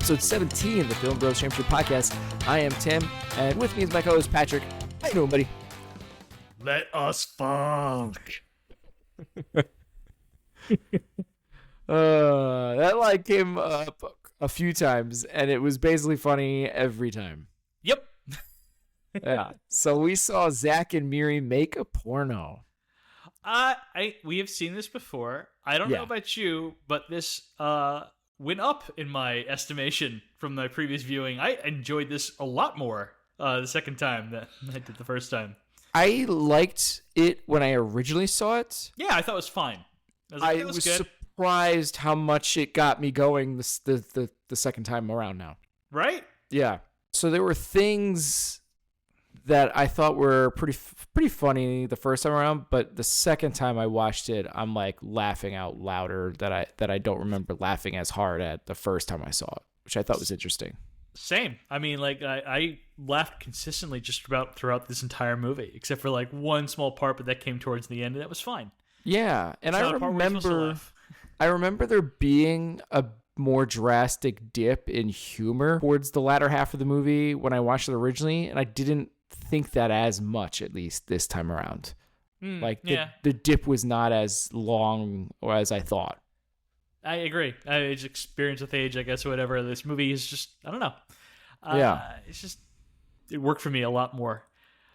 episode 17 of the Film Bros Championship Podcast. I am Tim, and with me is my co-host Patrick. How you doing, buddy? Let us fuck. That line came up a few times, and it was basically funny every time. Yep. Yeah. So we saw Zack and Miri make a porno. We have seen this before. I don't know about you, but this went up in my estimation from my previous viewing. I enjoyed this a lot more the second time than I did the first time. I liked it when I originally saw it. Yeah, I thought it was fine. I was surprised how much it got me going the second time around now. Right? Yeah. So there were things that I thought were pretty funny the first time around, but the second time I watched it, I'm like laughing out louder that I don't remember laughing as hard at the first time I saw it, which I thought was interesting. Same. I mean, like I laughed consistently just about throughout this entire movie, except for like one small part, but that came towards the end, and that was fine. Yeah, and I remember there being a more drastic dip in humor towards the latter half of the movie when I watched it originally, and I didn't think that as much, at least this time around. The dip was not as long or as I thought. I agree. It's experience with age, I guess, or whatever. This movie is just, I don't know. It worked for me a lot more.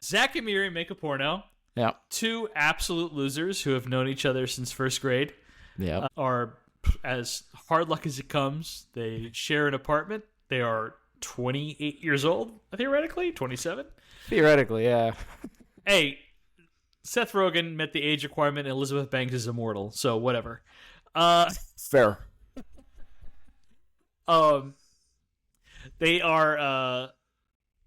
Zack and Miri Make a Porno. Yeah. Two absolute losers who have known each other since first grade. Yeah. Are as hard luck as it comes. They share an apartment. They are 28 years old, theoretically, 27. Theoretically, yeah. Hey, Seth Rogen met the age requirement, and Elizabeth Banks is immortal, so whatever. Fair. They are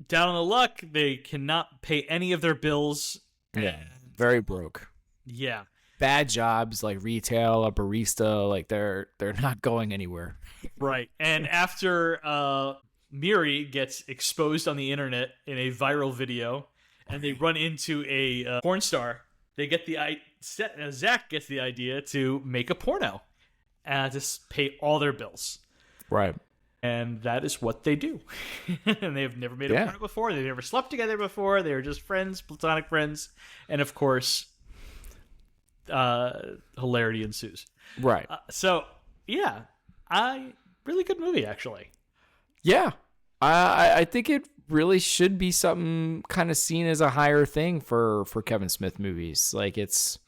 down on the luck. They cannot pay any of their bills. Yeah, very broke. Yeah. Bad jobs like retail, a barista, like they're not going anywhere. Right. And after Miri gets exposed on the internet in a viral video, and they run into a porn star, they get Zach gets the idea to make a porno and to pay all their bills. Right. And that is what they do. And they've never made a porno before. They've never slept together before. They were just friends, platonic friends. And of course, hilarity ensues. Right. Really good movie, actually. Yeah. I think it really should be something kind of seen as a higher thing for Kevin Smith movies. Like it's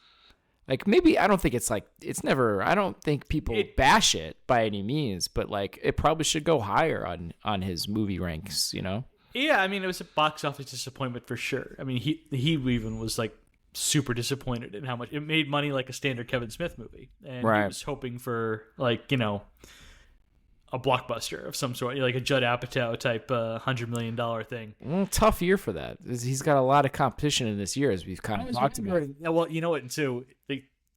like maybe I don't think people bash it by any means, but like it probably should go higher on his movie ranks, you know? Yeah, I mean it was a box office disappointment for sure. I mean he even was like super disappointed in how much it made money like a standard Kevin Smith movie. And he was hoping for like, you know, a blockbuster of some sort, like a Judd Apatow type $100 million thing. Well, tough year for that. He's got a lot of competition in this year, as we've kind of talked about. Yeah, well, you know what, too?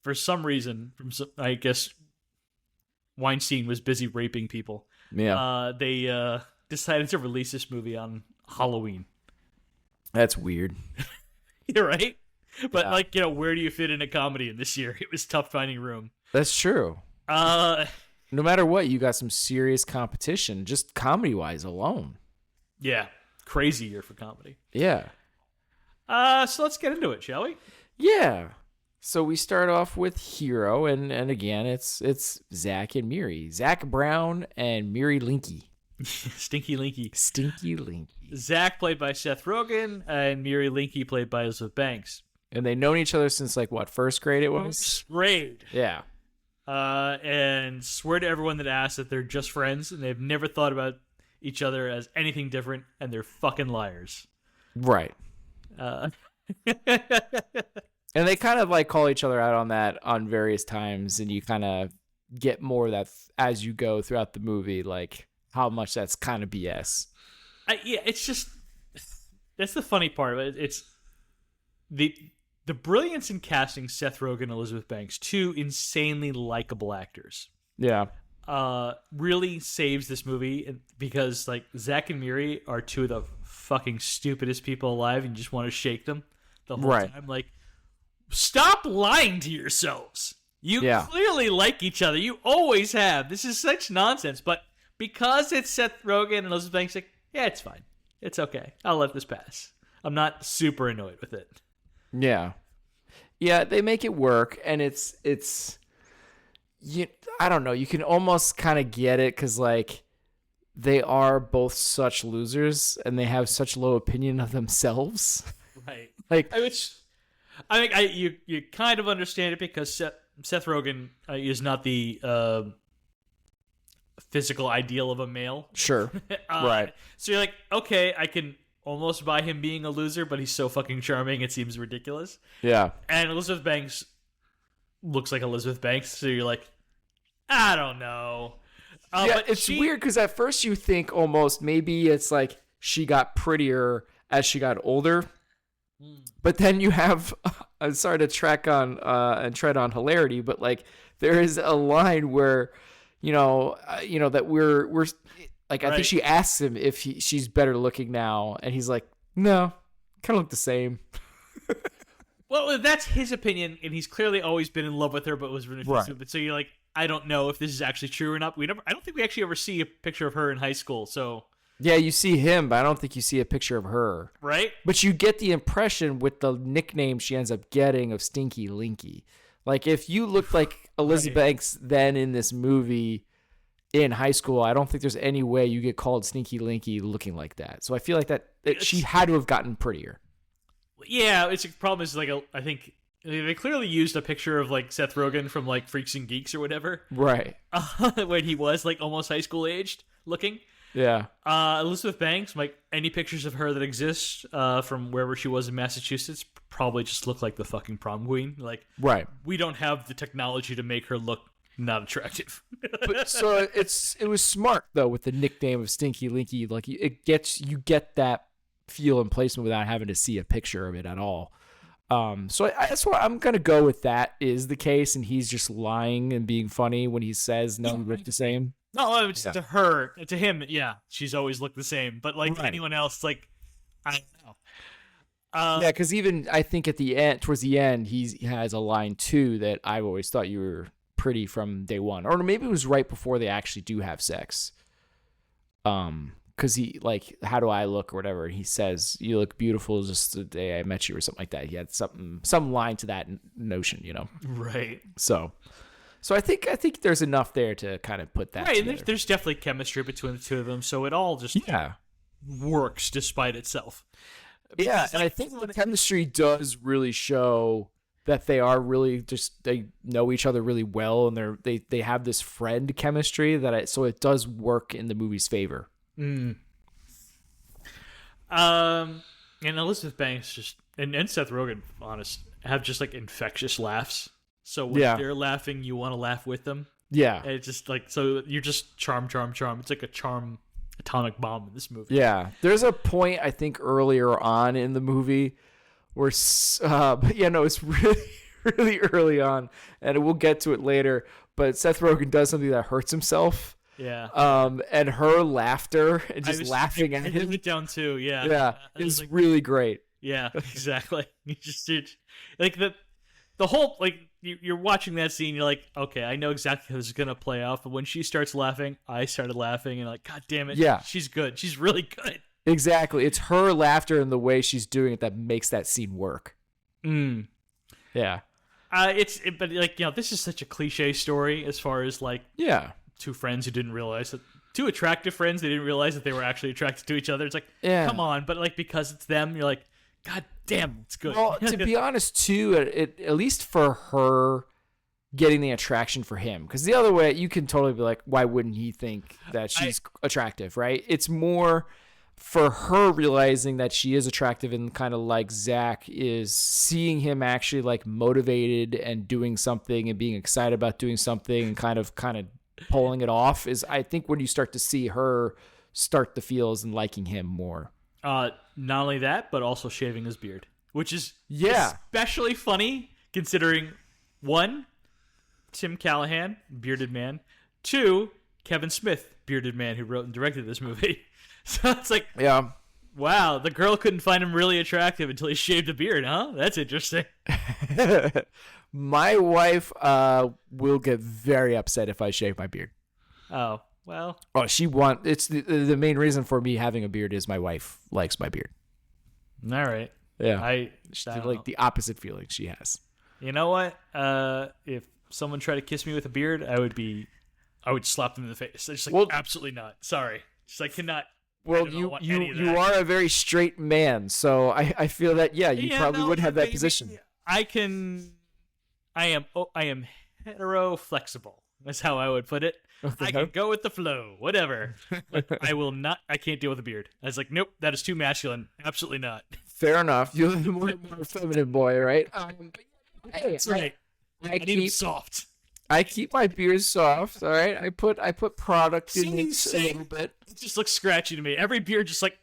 For some reason, I guess Weinstein was busy raping people. Yeah. They decided to release this movie on Halloween. That's weird. You're right. But like, you know, where do you fit in a comedy in this year? It was tough finding room. That's true. No matter what, you got some serious competition, just comedy-wise alone. Yeah, crazy year for comedy. Yeah. So let's get into it, shall we? Yeah. So we start off with Hero, and again, it's Zack and Miri. Zack Brown and Miri Linky. Stinky Linky. Stinky Linky. Zack played by Seth Rogen, and Miri Linky played by Elizabeth Banks. And they've known each other since, like, what, first grade it was? First grade. Yeah. And swear to everyone that asks that they're just friends and they've never thought about each other as anything different, and they're fucking liars. Right. And they kind of like call each other out on that on various times, and you kind of get more of that as you go throughout the movie, like how much that's kind of BS. It's just that's the funny part of it. It's the brilliance in casting Seth Rogen and Elizabeth Banks, two insanely likable actors. Yeah. Really saves this movie because like Zack and Miri are two of the fucking stupidest people alive, and you just want to shake them the whole time. Like, stop lying to yourselves. You clearly like each other. You always have. This is such nonsense. But because it's Seth Rogen and Elizabeth Banks, like, yeah, it's fine. It's okay. I'll let this pass. I'm not super annoyed with it. Yeah. Yeah, they make it work, and it's I don't know. You can almost kind of get it because, like, they are both such losers, and they have such low opinion of themselves. Right. Like, I think you kind of understand it because Seth Rogen is not the physical ideal of a male. Sure. Right. So you're like, okay, I can almost buy him being a loser, but he's so fucking charming, it seems ridiculous. Yeah. And Elizabeth Banks looks like Elizabeth Banks, so you're like, I don't know. Yeah, but it's weird because at first you think almost maybe it's like she got prettier as she got older. But then you have, I'm sorry to track on and tread on hilarity, but like there is a line where, that we're like, I think she asks him if she's better looking now, and he's like, no, kind of look the same. Well, that's his opinion, and he's clearly always been in love with her, but was really stupid. So you're like, I don't know if this is actually true or not. I don't think we actually ever see a picture of her in high school. So yeah, you see him, but I don't think you see a picture of her. Right? But you get the impression with the nickname she ends up getting of Stinky Linky. Like, if you looked like Elizabeth Banks then in this movie in high school, I don't think there's any way you get called Stinky Linky looking like that. So I feel like that she had to have gotten prettier. Yeah, it's a problem is like I think they clearly used a picture of like Seth Rogen from like Freaks and Geeks or whatever. Right. When he was like almost high school aged looking. Yeah. Elizabeth Banks, like any pictures of her that exist from wherever she was in Massachusetts probably just look like the fucking prom queen. Like, right. We don't have the technology to make her look not attractive. But so it was smart though with the nickname of Stinky Linky. Like you get that feel and placement without having to see a picture of it at all. So that's why I'm gonna go with that is the case, and he's just lying and being funny when he says no, we look the same. No, it's to her, to him, yeah, she's always looked the same. But like anyone else, like I don't know. Yeah, because even I think at the end, towards the end, he has a line too that I've always thought you were pretty from day one, or maybe it was right before they actually do have sex. Because he like, how do I look or whatever? And he says, "You look beautiful just the day I met you," or something like that. He had some line to that notion, Right. So I think there's enough there to kind of put that. Right. There's definitely chemistry between the two of them, so it all just works despite itself. Yeah, and I think the chemistry does really show that they are really they know each other really well, and they have this friend chemistry so it does work in the movie's favor. And Elizabeth Banks and Seth Rogen, have just like infectious laughs. So when they're laughing, you want to laugh with them. Yeah, and it's just like so you're just charm. It's like a charm atomic bomb in this movie. Yeah, there's a point I think earlier on in the movie where, it's really really early on, and we'll get to it later. But Seth Rogen does something that hurts himself. Yeah. And her laughter and just laughing at him. I wrote it down too. Yeah. Yeah, it's like, really great. Yeah, exactly. You just like the whole like you're watching that scene. You're like, okay, I know exactly how this is gonna play out. But when she starts laughing, I started laughing, and like, God damn it, yeah, she's good. She's really good. Exactly. It's her laughter and the way she's doing it that makes that scene work. Yeah. But like this is such a cliche story as far as like two friends who didn't realize that. Two attractive friends, they didn't realize that they were actually attracted to each other. It's like, come on, but like because it's them, you're like, God damn, it's good. Well, to be honest, too, at least for her getting the attraction for him, because the other way, you can totally be like, why wouldn't he think that she's attractive, right? It's more for her realizing that she is attractive, and kind of like Zack is seeing him actually like motivated and doing something and being excited about doing something and kind of pulling it off is, I think, when you start to see her start the feels and liking him more. Not only that, but also shaving his beard, which is especially funny considering 1, Tim Callahan, bearded man, 2, Kevin Smith, bearded man who wrote and directed this movie. So it's like, wow, the girl couldn't find him really attractive until he shaved a beard, huh? That's interesting. My wife will get very upset if I shave my beard. Oh, well. Oh, it's the main reason for me having a beard is my wife likes my beard. All right. Yeah. I Like don't know. the opposite feeling she has. You know what? If someone tried to kiss me with a beard, I would slap them in the face. I'm just like, absolutely not. Sorry. Just like, cannot. Well, you you are a very straight man, so I feel that you probably would have that position. I am hetero flexible. That's how I would put it. I can go with the flow, whatever. But I can't deal with a beard. I was like, nope, that is too masculine. Absolutely not. Fair enough. You're the more feminine boy, right? That's right. I need him soft. I keep my beard soft, all right? I put product in it a little bit. It just looks scratchy to me. Every beard just like,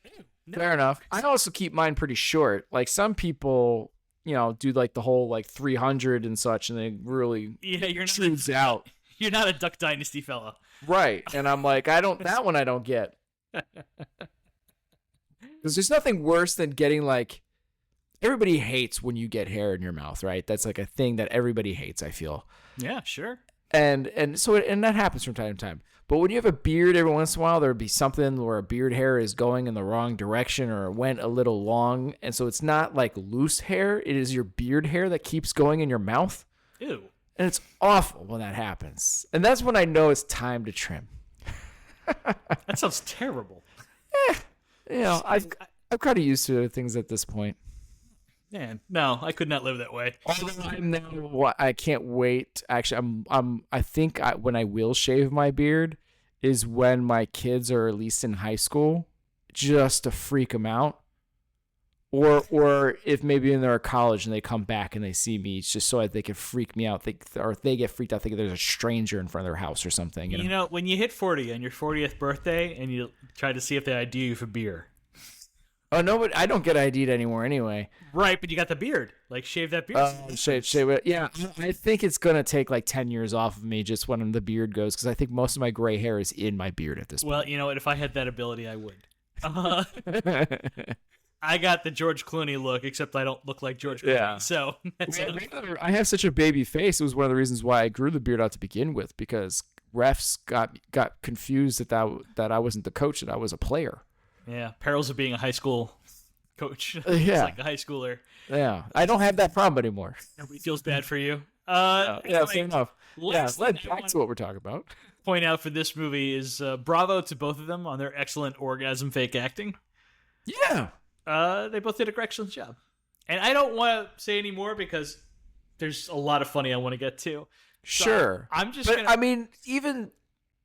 no. Fair enough. I also keep mine pretty short. Like some people, do like the whole like 300 and such, and they really shoots out. You're not a Duck Dynasty fella. Right. And I'm like, that one I don't get. Because there's nothing worse than getting like, everybody hates when you get hair in your mouth, right? That's like a thing that everybody hates, I feel. Yeah, sure. And that happens from time to time. But when you have a beard, every once in a while, there would be something where a beard hair is going in the wrong direction or it went a little long. And so it's not like loose hair. It is your beard hair that keeps going in your mouth. Ew. And it's awful when that happens. And that's when I know it's time to trim. That sounds terrible. I've kind of used to things at this point. Man, no, I could not live that way. Although I can't wait. Actually, I think when I will shave my beard is when my kids are at least in high school, just to freak them out. Or if maybe in their college and they come back and they see me, it's just so they can freak me out. Or if they get freaked out, thinking there's a stranger in front of their house or something. You know, when you hit 40 on your 40th birthday and you try to see if they ID you for beer. Oh, no, but I don't get ID'd anymore anyway. Right, but you got the beard. Like, shave that beard. Shave it. Yeah, I think it's going to take like 10 years off of me just when the beard goes, because I think most of my gray hair is in my beard at this point. Well, you know what? If I had that ability, I would. I got the George Clooney look, except I don't look like George Clooney. Yeah. So I have such a baby face. It was one of the reasons why I grew the beard out to begin with, because refs got confused that I wasn't the coach, that I was a player. Yeah, perils of being a high school coach. Yeah. It's like a high schooler. Yeah, I don't have that problem anymore. Nobody feels bad for you. Yeah, fair enough. Let's back to what we're talking about. Point out for this movie is bravo to both of them on their excellent orgasm fake acting. Yeah. They both did an excellent job. And I don't want to say any more because there's a lot of funny I want to get to. Sure. So I'm just I mean, even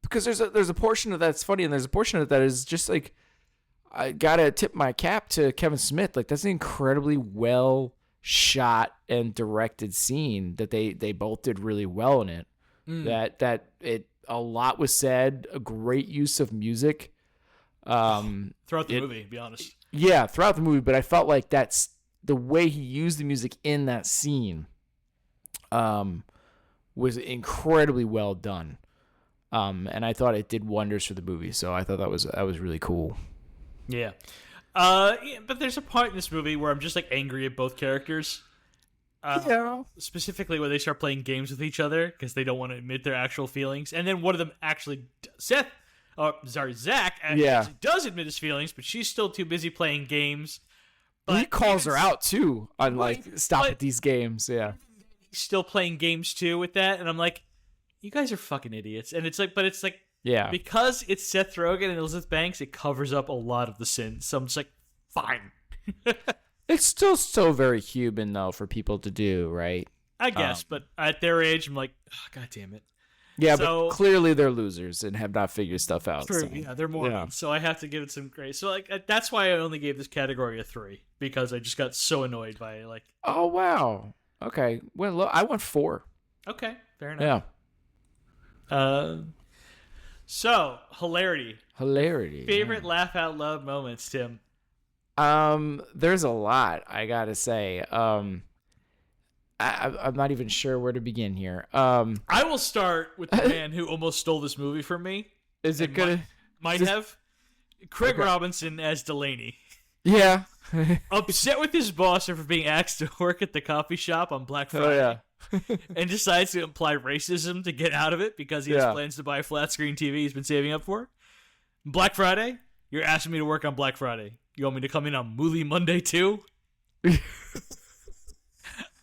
because there's a portion of that's funny and there's a portion of that is just like, I gotta tip my cap to Kevin Smith. Like, that's an incredibly well shot and directed scene that they both did really well in it. That a lot was said, a great use of music. Throughout the movie, to be honest. Yeah, throughout the movie, but I felt like that's the way he used the music in that scene was incredibly well done. And I thought it did wonders for the movie. So I thought that was really cool. Yeah. But there's a part in this movie where I'm just like angry at both characters. Specifically when they start playing games with each other because they don't want to admit their actual feelings. And then one of them actually, Zach actually does admit his feelings, but she's still too busy playing games. But he calls her out too on stop at these games. Yeah. He's still playing games too with that. And I'm like, you guys are fucking idiots. And it's like, yeah, because it's Seth Rogen and Elizabeth Banks, it covers up a lot of the sins. So I'm just like, fine. It's still so very human, though, for people to do, right? I guess, but at their age, I'm like, oh, God damn it. Yeah, but clearly they're losers and have not figured stuff out. True, so. yeah, they're morons. So I have to give it some grace. So that's why I only gave this category a 3, because I just got so annoyed by it. Oh, wow. Okay. Well, look, I went 4. Okay, fair enough. Yeah. So, hilarity. Favorite yeah. laugh out loud moments, Tim? There's a lot, I gotta say. I'm not even sure where to begin here. I will start with the man who almost stole this movie from me. Is it gonna might have Craig Robinson as Delaney? Yeah. Upset with his boss for being asked to work at the coffee shop on Black Friday. Oh and decides to imply racism to get out of it because he has plans to buy a flat screen TV he's been saving up for. Black Friday, you're asking me to work on Black Friday. You want me to come in on Mooly Monday too?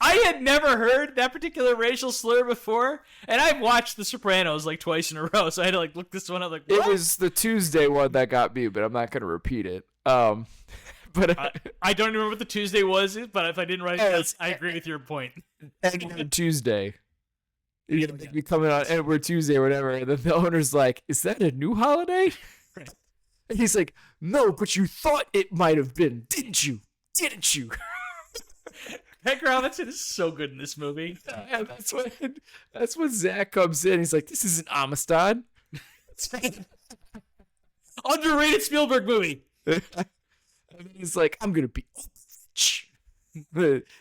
I had never heard that particular racial slur before, and I've watched The Sopranos like twice in a row, so I had to like look this one up. Like, what? It was the Tuesday one that got me, but I'm not going to repeat it. But I don't remember what the Tuesday was, but if I didn't write it down, I agree with your point. And Tuesday. You're going to make me come in on Edward Tuesday or whatever, and then the owner's like, is that a new holiday? Right. And he's like, no, but you thought it might have been, didn't you? Didn't you? Hank Robinson is so good in this movie. Yeah, that's when Zach comes in. He's like, this isn't Amistad. Underrated Spielberg movie. And he's like, I'm going to be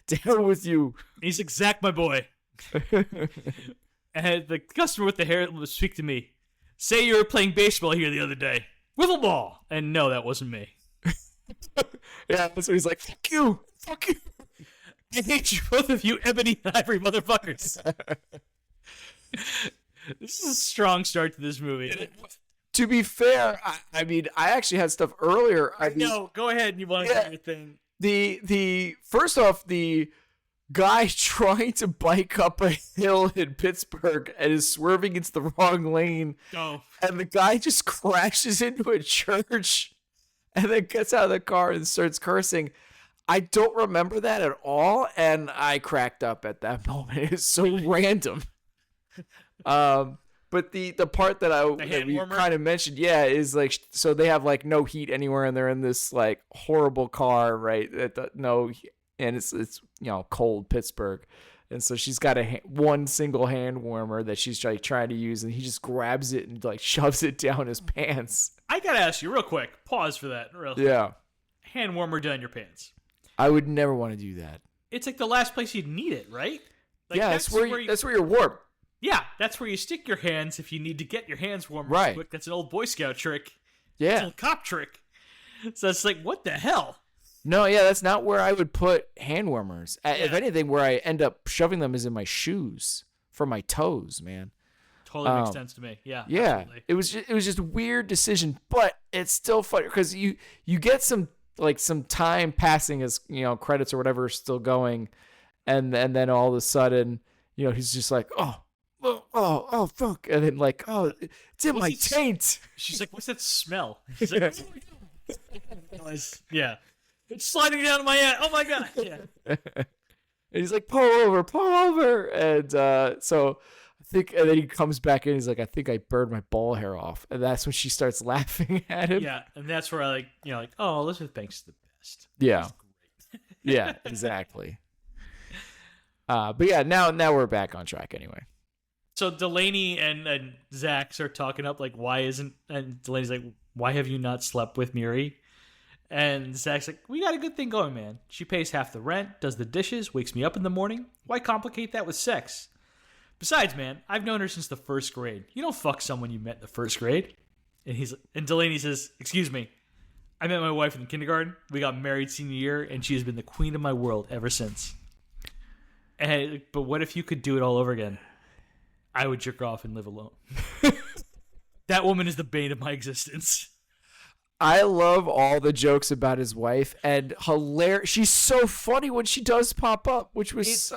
down with you. He's like, Zach, my boy. And the customer with the hair will speak to me. Say you were playing baseball here the other day. Wiffle ball. And no, that wasn't me. Yeah, that's what he's like, fuck you. Fuck you. I hate you, both of you ebony and ivory motherfuckers. This is a strong start to this movie. To be fair, I mean, I actually had stuff earlier. No, go ahead. You want to do your thing. The first off, the guy trying to bike up a hill in Pittsburgh and is swerving into the wrong lane. Oh. And the guy just crashes into a church and then gets out of the car and starts cursing. I don't remember that at all, and I cracked up at that moment. It's so random. But the part that we kind of mentioned, is like, so they have like no heat anywhere, and they're in this like horrible car, right? And it's cold Pittsburgh, and so she's got one single hand warmer that she's like trying to use, and he just grabs it and like shoves it down his pants. I gotta ask you real quick. Pause for that. Yeah. Hand warmer down your pants. I would never want to do that. It's like the last place you'd need it, right? Like, yeah, that's where you're warm. Yeah, that's where you stick your hands if you need to get your hands warm. Right. Quick. That's an old Boy Scout trick. Yeah. It's an old cop trick. So it's like, what the hell? No, yeah, that's not where I would put hand warmers. Yeah. If anything, where I end up shoving them is in my shoes for my toes, man. Totally makes sense to me. Yeah. Yeah. Absolutely. It was just a weird decision, but it's still funny because you get some time passing as credits or whatever are still going, and then all of a sudden he's just like oh fuck, and then like it's in my taint. She's like, what's that smell? He's like, yeah, it's sliding down my ass. Oh my god. Yeah. And he's like, pull over, and so I think, and then he comes back in. He's like, I think I burned my ball hair off, and that's when she starts laughing at him. Yeah, and that's where I oh, Elizabeth Banks is the best. Yeah, yeah, exactly. But yeah, now we're back on track anyway. So Delaney and Zach start talking up like, and Delaney's like, why have you not slept with Miri? And Zach's like, we got a good thing going, man. She pays half the rent, does the dishes, wakes me up in the morning. Why complicate that with sex? Besides, man, I've known her since the first grade. You don't fuck someone you met in the first grade. And Delaney says, excuse me, I met my wife in kindergarten. We got married senior year, and she has been the queen of my world ever since. But what if you could do it all over again? I would jerk off and live alone. That woman is the bane of my existence. I love all the jokes about his wife, and hilarious. She's so funny when she does pop up, which was...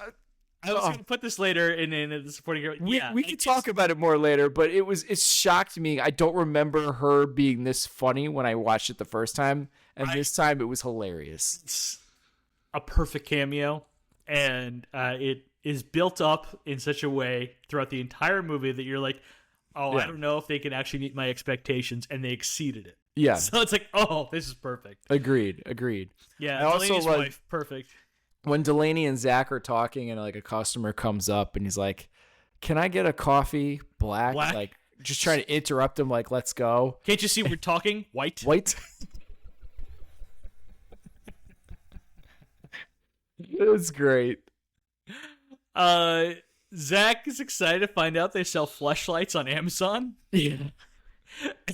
I was going to put this later in the supporting girl. We can talk about it more later, but it shocked me. I don't remember her being this funny when I watched it the first time, and this time it was hilarious. It's a perfect cameo, and it is built up in such a way throughout the entire movie that you're like, I don't know if they can actually meet my expectations, and they exceeded it. Yeah. So it's like, oh, this is perfect. Agreed. Yeah. I also Delaney's wife, perfect. When Delaney and Zach are talking and like a customer comes up and he's like, can I get a coffee black? Like just trying to interrupt him, like, let's go. Can't you see we're talking? White. It was great. Zach is excited to find out they sell fleshlights on Amazon. Yeah.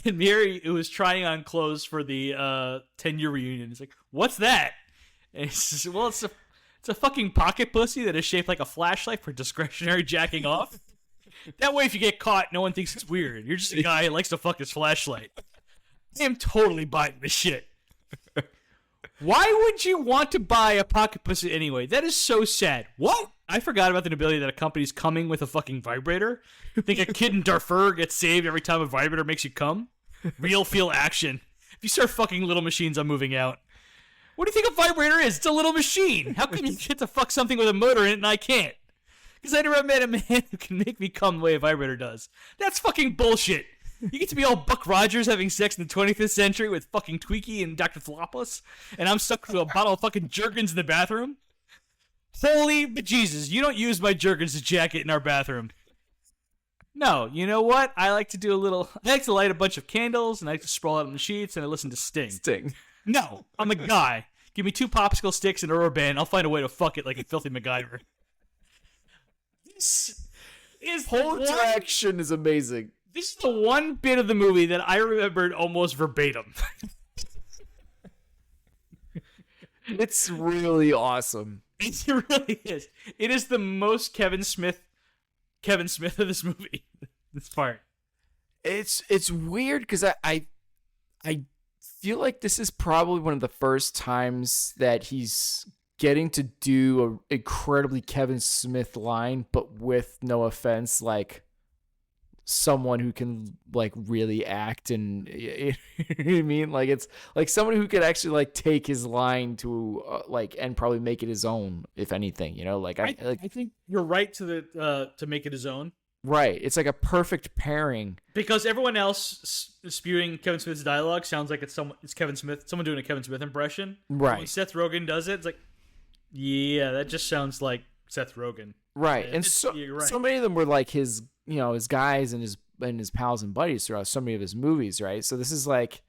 And Miri, who was trying on clothes for the 10-year reunion, is like, what's that? And he says, well, It's a fucking pocket pussy that is shaped like a flashlight for discretionary jacking off. That way, if you get caught, no one thinks it's weird. You're just a guy who likes to fuck his flashlight. I am totally buying this shit. Why would you want to buy a pocket pussy anyway? That is so sad. What? I forgot about the ability that a company's coming with a fucking vibrator. Think a kid in Darfur gets saved every time a vibrator makes you come? Real feel action. If you start fucking little machines, I'm moving out. What do you think a vibrator is? It's a little machine. How come you get to fuck something with a motor in it and I can't? Because I never met a man who can make me come the way a vibrator does. That's fucking bullshit. You get to be all Buck Rogers having sex in the 25th century with fucking Tweaky and Dr. Flopus, and I'm stuck with a bottle of fucking Jergens in the bathroom? Holy bejesus, you don't use my Jergens jacket in our bathroom. No, you know what? I like to light a bunch of candles, and I like to sprawl out on the sheets, and I listen to Sting. No, I'm a guy. Give me 2 popsicle sticks and a rubber band, I'll find a way to fuck it like a filthy MacGyver. This is whole interaction is amazing. This is the one bit of the movie that I remembered almost verbatim. It's really awesome. It really is. It is the most Kevin Smith of this movie. This part. It's weird because I feel like this is probably one of the first times that he's getting to do an incredibly Kevin Smith line, but with, no offense, like someone who can like really act, and you know what I mean, like it's like someone who could actually like take his line to like and probably make it his own, if anything, you know. Like I think you're right to make it his own. Right, it's like a perfect pairing because everyone else spewing Kevin Smith's dialogue sounds like it's Kevin Smith, someone doing a Kevin Smith impression. Right. When Seth Rogen does it, it's like, yeah, that just sounds like Seth Rogen. Right, and so many of them were like his, you know, his guys and his pals and buddies throughout so many of his movies, right? So this is like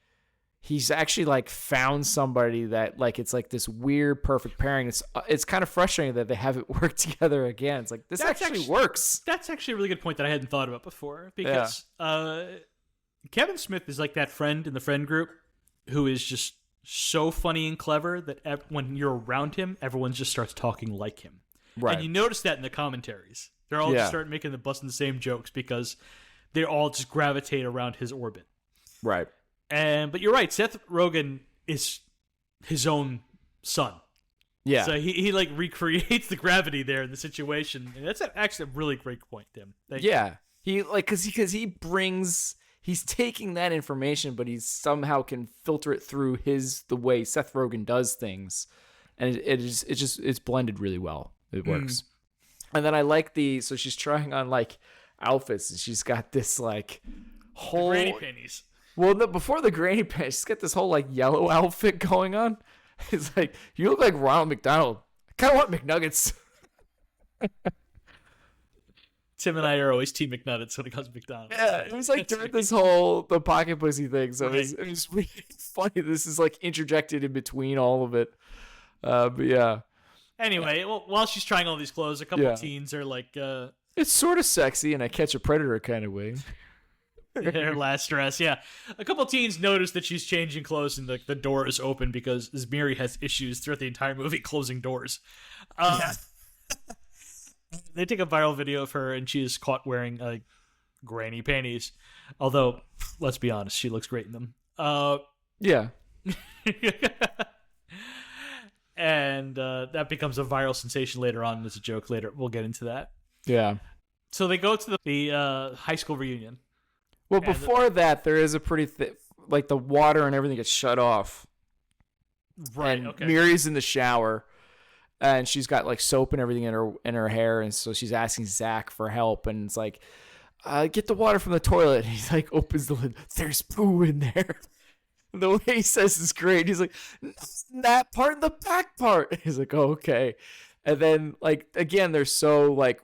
he's actually like found somebody that like it's like this weird perfect pairing. It's kind of frustrating that they haven't worked together again. It's like this actually works. That's actually a really good point that I hadn't thought about before, because Kevin Smith is like that friend in the friend group who is just so funny and clever that when you're around him, everyone just starts talking like him. Right. And you notice that in the commentaries. They're all just start making busting the same jokes because they all just gravitate around his orbit. Right. But you're right. Seth Rogen is his own son. Yeah. So he like recreates the gravity there in the situation. And that's actually a really great point, Tim. Thank you. He like because he's taking that information, but he somehow can filter it through the way Seth Rogen does things, and it's blended really well. It works. And then I like so she's trying on like outfits, and she's got this like whole granny panties. Well, no, before the granny panties, she's got this whole like yellow outfit going on. It's like, you look like Ronald McDonald. I kind of want McNuggets. Tim and I are always Team McNuggets when it comes to McDonald's. Yeah, it was like during this the pocket pussy thing, so it was really funny. This is like interjected in between all of it. But yeah. Anyway, well, while she's trying all these clothes, a couple of teens are like... it's sort of sexy in a Catch a Predator kind of way. Her last dress, yeah. A couple of teens notice that she's changing clothes and the door is open because Miri has issues throughout the entire movie closing doors. They take a viral video of her and she is caught wearing granny panties. Although, let's be honest, she looks great in them. Yeah. And that becomes a viral sensation later on as a joke later. We'll get into that. Yeah. So they go to the high school reunion. Well, before that, there is a pretty like the water and everything gets shut off. Right. And okay. Miri's in the shower, and she's got like soap and everything in her hair, and so she's asking Zack for help, and it's like, get the water from the toilet. And he's like, opens the lid. There's poo in there. The way he says is great. He's like, that part and the back part. He's like, oh, okay. And then like again, they're so like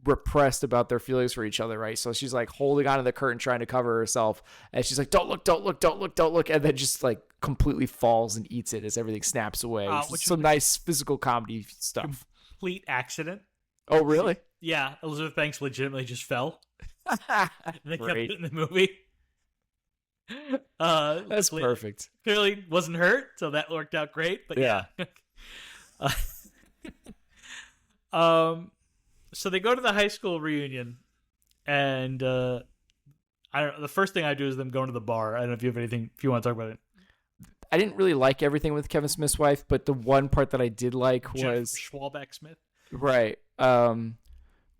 repressed about their feelings for each other, right? So she's like holding onto the curtain trying to cover herself, and she's like, don't look, and then just like completely falls and eats it as everything snaps away. Which some nice physical comedy stuff. Complete accident. Oh really? Yeah, Elizabeth Banks legitimately just fell. They kept Great. it in the movie. That's perfect. Clearly wasn't hurt, so that worked out great. But yeah. So they go to the high school reunion, and I don't know. The first thing I do is them going to the bar. I don't know if you have anything. If you want to talk about it. I didn't really like everything with Kevin Smith's wife, but the one part that I did like was Schwalbeck Smith. Right.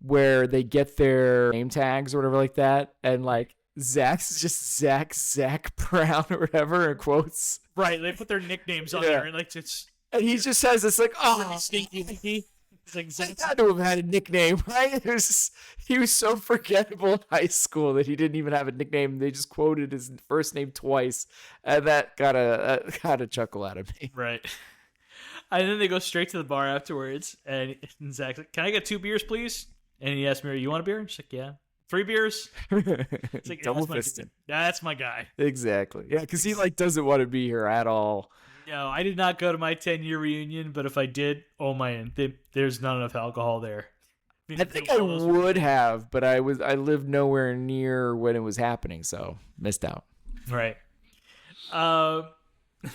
Where they get their name tags or whatever like that, and like Zach's just Zach Brown or whatever in quotes. Right. They put their nicknames on there, and like it's. And he just says it's like, oh, Stinky. It's like Zach. Had to have had a nickname, right? He was so forgettable in high school that he didn't even have a nickname. They just quoted his first name twice, and that got a chuckle out of me. Right. And then they go straight to the bar afterwards, and Zach's like, "Can I get 2 beers, please?" And he asks Mary, "You want a beer?" And she's like, "Yeah." 3 beers. It's like, double fisted. That's my guy. Exactly. Yeah, because he like doesn't want to be here at all. No, I did not go to my 10-year reunion, but if I did, oh man, there's not enough alcohol there. I think I would have, but I lived nowhere near when it was happening, so missed out. Right.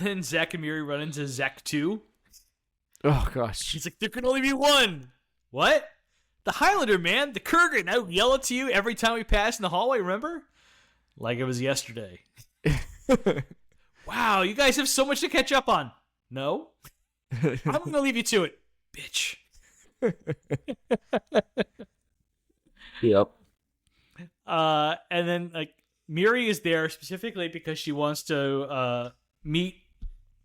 Then Zack and Miri run into Zack 2. Oh gosh. He's like, there can only be one. What? The Highlander, man, the Kurgan. I would yell it to you every time we pass in the hallway, remember? Like it was yesterday. Wow, you guys have so much to catch up on. No? I'm going to leave you to it, bitch. Yep. And then, like, Miri is there specifically because she wants to meet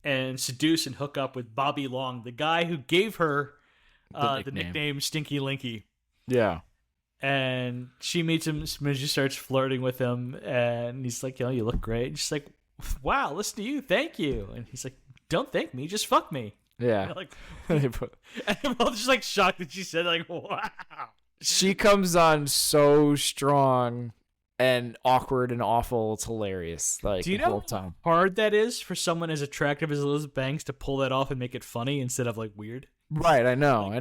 and seduce and hook up with Bobby Long, the guy who gave her the nickname Stinky Linky. Yeah. And she meets him, she starts flirting with him, and he's like, you look great. And she's like, wow, listen to you, thank you. And he's like, don't thank me, just fuck me. Yeah. Like, and I'm all just like shocked that she said, like, wow. She comes on so strong and awkward and awful. It's hilarious. Like, do you know how hard that is for someone as attractive as Elizabeth Banks to pull that off and make it funny instead of like weird? Right, I know.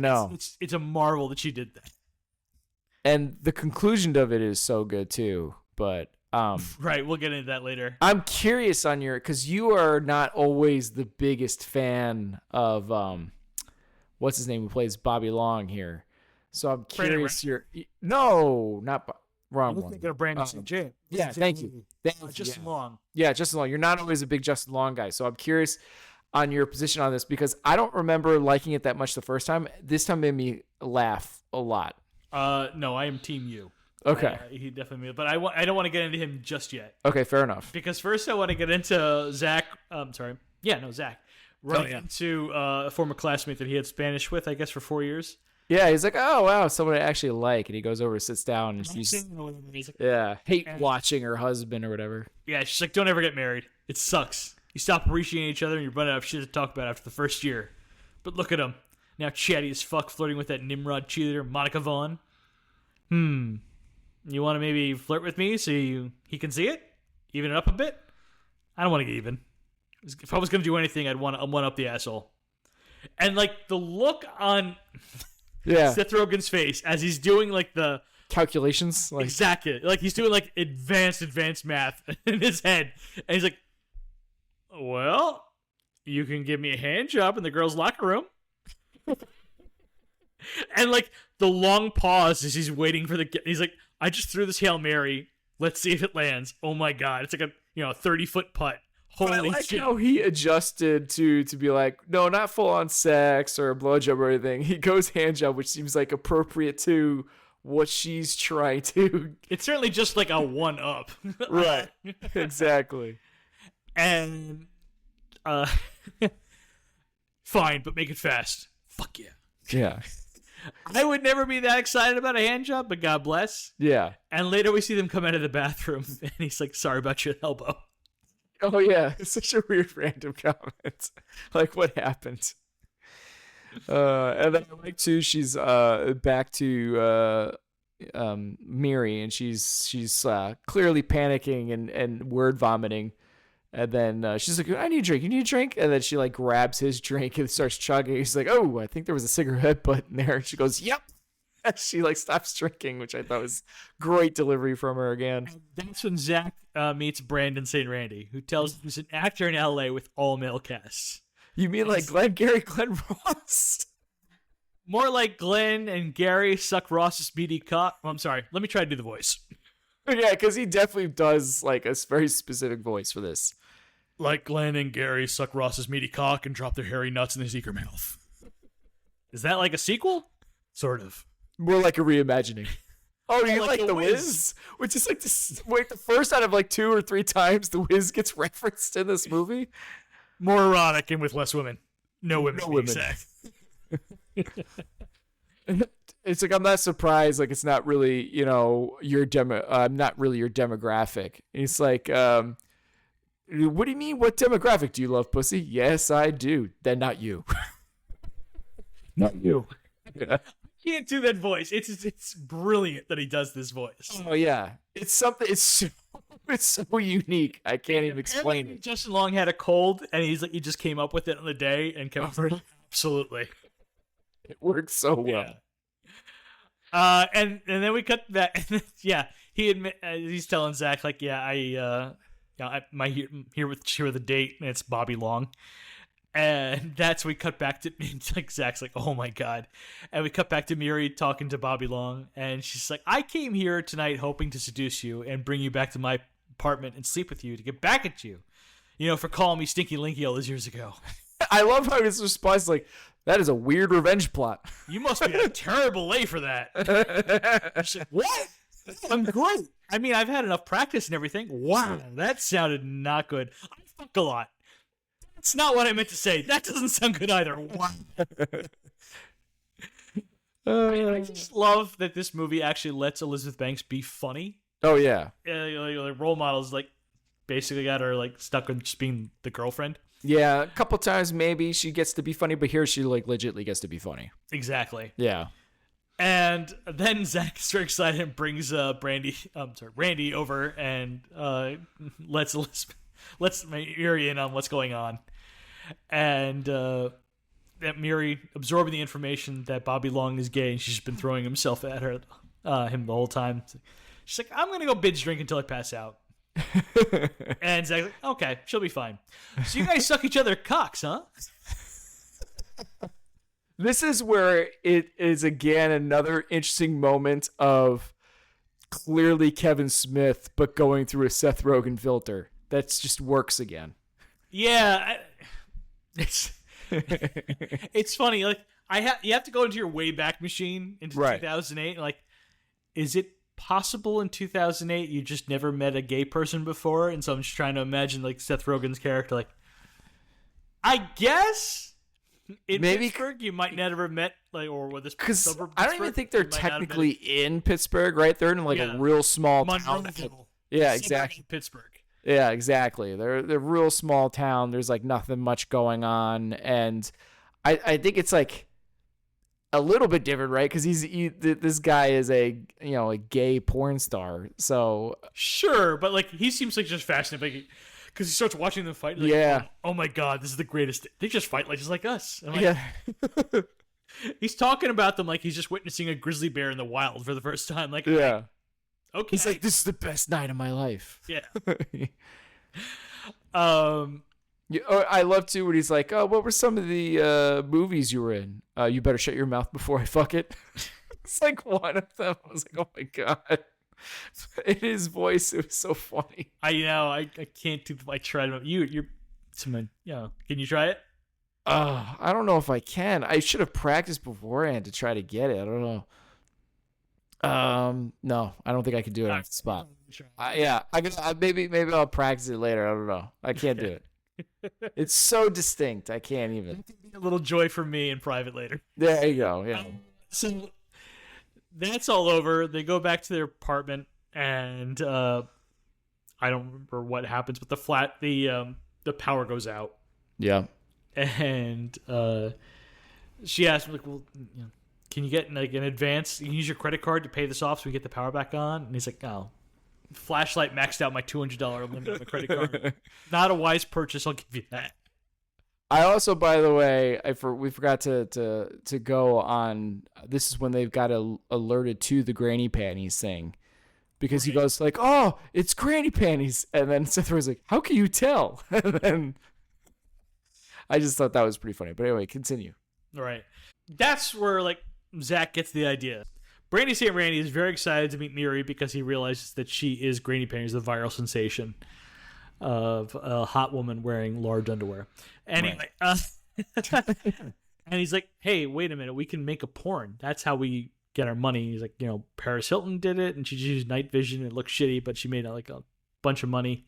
It's a marvel that she did that. And the conclusion of it is so good too. But right, we'll get into that later. I'm curious on because you are not always the biggest fan of what's his name who plays Bobby Long here. So I'm curious. No, not wrong one. Thinking of Brandon St. James. Yeah, thank you. Justin Long. Yeah, Justin Long. You're not always a big Justin Long guy, so I'm curious on your position on this because I don't remember liking it that much the first time. This time made me laugh a lot. No, I am Team You. Okay. He definitely, but I don't want to get into him just yet. Okay, fair enough. Because first I want to get into Zach. Zach. Running into a former classmate that he had Spanish with, I guess, for 4 years. Yeah, he's like, oh wow, someone I actually like, and he goes over, sits down, and she's watching her husband or whatever. Yeah, she's like, don't ever get married. It sucks. You stop appreciating each other, and you're running out of shit to talk about after the first year. But look at him now, chatty as fuck, flirting with that Nimrod cheerleader, Monica Vaughn. You want to maybe flirt with me so he can see it, even it up a bit? I don't want to get even. If I was gonna do anything, I'd want to one up the asshole. And like the look on. Yeah. Seth Rogen's face as he's doing like the calculations. Like... Exactly. Like he's doing like advanced math in his head. And he's like, well, you can give me a hand job in the girls' locker room. And like the long pause as he's waiting for he's like, I just threw this Hail Mary. Let's see if it lands. Oh my God. It's like a 30-foot putt. Holy I like shit. how he adjusted to be like, no, not full on sex or a blowjob or anything. He goes hand job, which seems like appropriate to what she's trying to. It's certainly just like a 1-up. Right. Exactly. And fine, but make it fast. Fuck yeah. Yeah. I would never be that excited about a hand job, but God bless. Yeah. And later we see them come out of the bathroom, and he's like, sorry about your elbow. Oh, yeah. It's such a weird random comment. Like, what happened? And then I like, too, she's back to Miri, and she's clearly panicking and word vomiting. And then she's like, I need a drink. You need a drink? And then she, like, grabs his drink and starts chugging. He's like, oh, I think there was a cigarette butt in there. And she goes, yep. And she, like, stops drinking, which I thought was great delivery from her again. And that's when Zach meets Brandon St. Randy, who tells him he's an actor in L.A. with all-male casts. You mean like Glenn Ross? More like Glenn and Gary suck Ross's meaty cock. Oh, I'm sorry. Let me try to do the voice. Yeah, because he definitely does like a very specific voice for this. Like Glenn and Gary suck Ross's meaty cock and drop their hairy nuts in his eager mouth. Is that like a sequel? Sort of. More like a reimagining. Oh, you like The Wiz? Wiz? Which is like this, wait, the first out of like 2 or 3 times The Wiz gets referenced in this movie. More erotic and with less women. No women. No women. It's like, I'm not surprised. Like, it's not really, you know, not really your demographic. And he's like, what do you mean? What demographic do you love, pussy? Yes, I do. Then not you. Not you. Yeah. Can't do that voice. It's brilliant that he does this voice. Oh yeah, it's something. It's so unique. I can't even explain it. Justin Long had a cold, and he just came up with it on the day, and kept absolutely. It works so well. Yeah. And then we cut back. Yeah, he's telling Zach like, yeah, I'm here with the date, and it's Bobby Long. And that's we cut back to like Zach's like, oh my god, and we cut back to Miri talking to Bobby Long, and she's like, I came here tonight hoping to seduce you and bring you back to my apartment and sleep with you to get back at you, you know, for calling me Stinky Linky all those years ago. I love how his response is like, that is a weird revenge plot. You must be a terrible lay for that. She's like, what? I'm great. I mean, I've had enough practice and everything. Wow, that sounded not good. I fuck a lot. That's not what I meant to say. That doesn't sound good either. Wow. I just love that this movie actually lets Elizabeth Banks be funny. Oh yeah. Like role models like basically got her like stuck with just being the girlfriend. Yeah, a couple times maybe she gets to be funny, but here she like legitimately gets to be funny. Exactly. Yeah. And then Zach is very excited and brings Randy over and lets Miri in on what's going on. And that Miri absorbing the information that Bobby Long is gay, and she's been throwing himself at him the whole time. She's like, I'm gonna go binge drink until I pass out. And Zach's like, okay, she'll be fine. So you guys suck each other cocks, huh? This is where it is again another interesting moment of clearly Kevin Smith, but going through a Seth Rogen filter. That just works again. Yeah, it's funny. Like you have to go into your Wayback Machine into 2008. Like, is it possible in 2008 you just never met a gay person before? And so I'm just trying to imagine like Seth Rogen's character. Like, I guess in Pittsburgh you might never met like or with this suburb. I don't even think they're technically in Pittsburgh, right? They're in like a real small town. Yeah, exactly. Pittsburgh. Yeah, exactly. They're a real small town. There's like nothing much going on, and I think it's like a little bit different, right? Because this guy is a gay porn star. So sure, but like he seems like just fascinated because he starts watching them fight. Like, yeah. Oh my god, this is the greatest. They just fight like just like us. Like, yeah. He's talking about them like he's just witnessing a grizzly bear in the wild for the first time. Like yeah. Okay. He's like, this is the best night of my life. Yeah. I love too when he's like, oh, what were some of the movies you were in? You better shut your mouth before I fuck it. It's like one of them. I was like, oh my god. In his voice, it was so funny. I know. I can't do. I tried. You're someone. Can you try it? I don't know if I can. I should have practiced beforehand to try to get it. I don't know. No, I don't think I can do it on the spot. Maybe I'll practice it later. I don't know. I can't do it. It's so distinct. I can't even. That could be a little joy for me in private later. There you go. Yeah. So that's all over. They go back to their apartment, and I don't remember what happens, but the power goes out. Yeah. And she asked me, like, well, can you get like an advance? You can use your credit card to pay this off so we get the power back on. And he's like, no. Flashlight maxed out my $200 limit on my credit card. Not a wise purchase. I'll give you that. I also, by the way, we forgot to go on. This is when they've got alerted to the granny panties thing, because he goes like, "Oh, it's granny panties," and then Seth was like, "How can you tell?" And then I just thought that was pretty funny. But anyway, continue. Right. That's where like Zack gets the idea. Brandy St. Randy is very excited to meet Miri because he realizes that she is Granny Panties, the viral sensation of a hot woman wearing large underwear. Anyway, and he's like, "Hey, wait a minute, we can make a porn. That's how we get our money." He's like, Paris Hilton did it, and she just used night vision. It looked shitty, but she made like a bunch of money.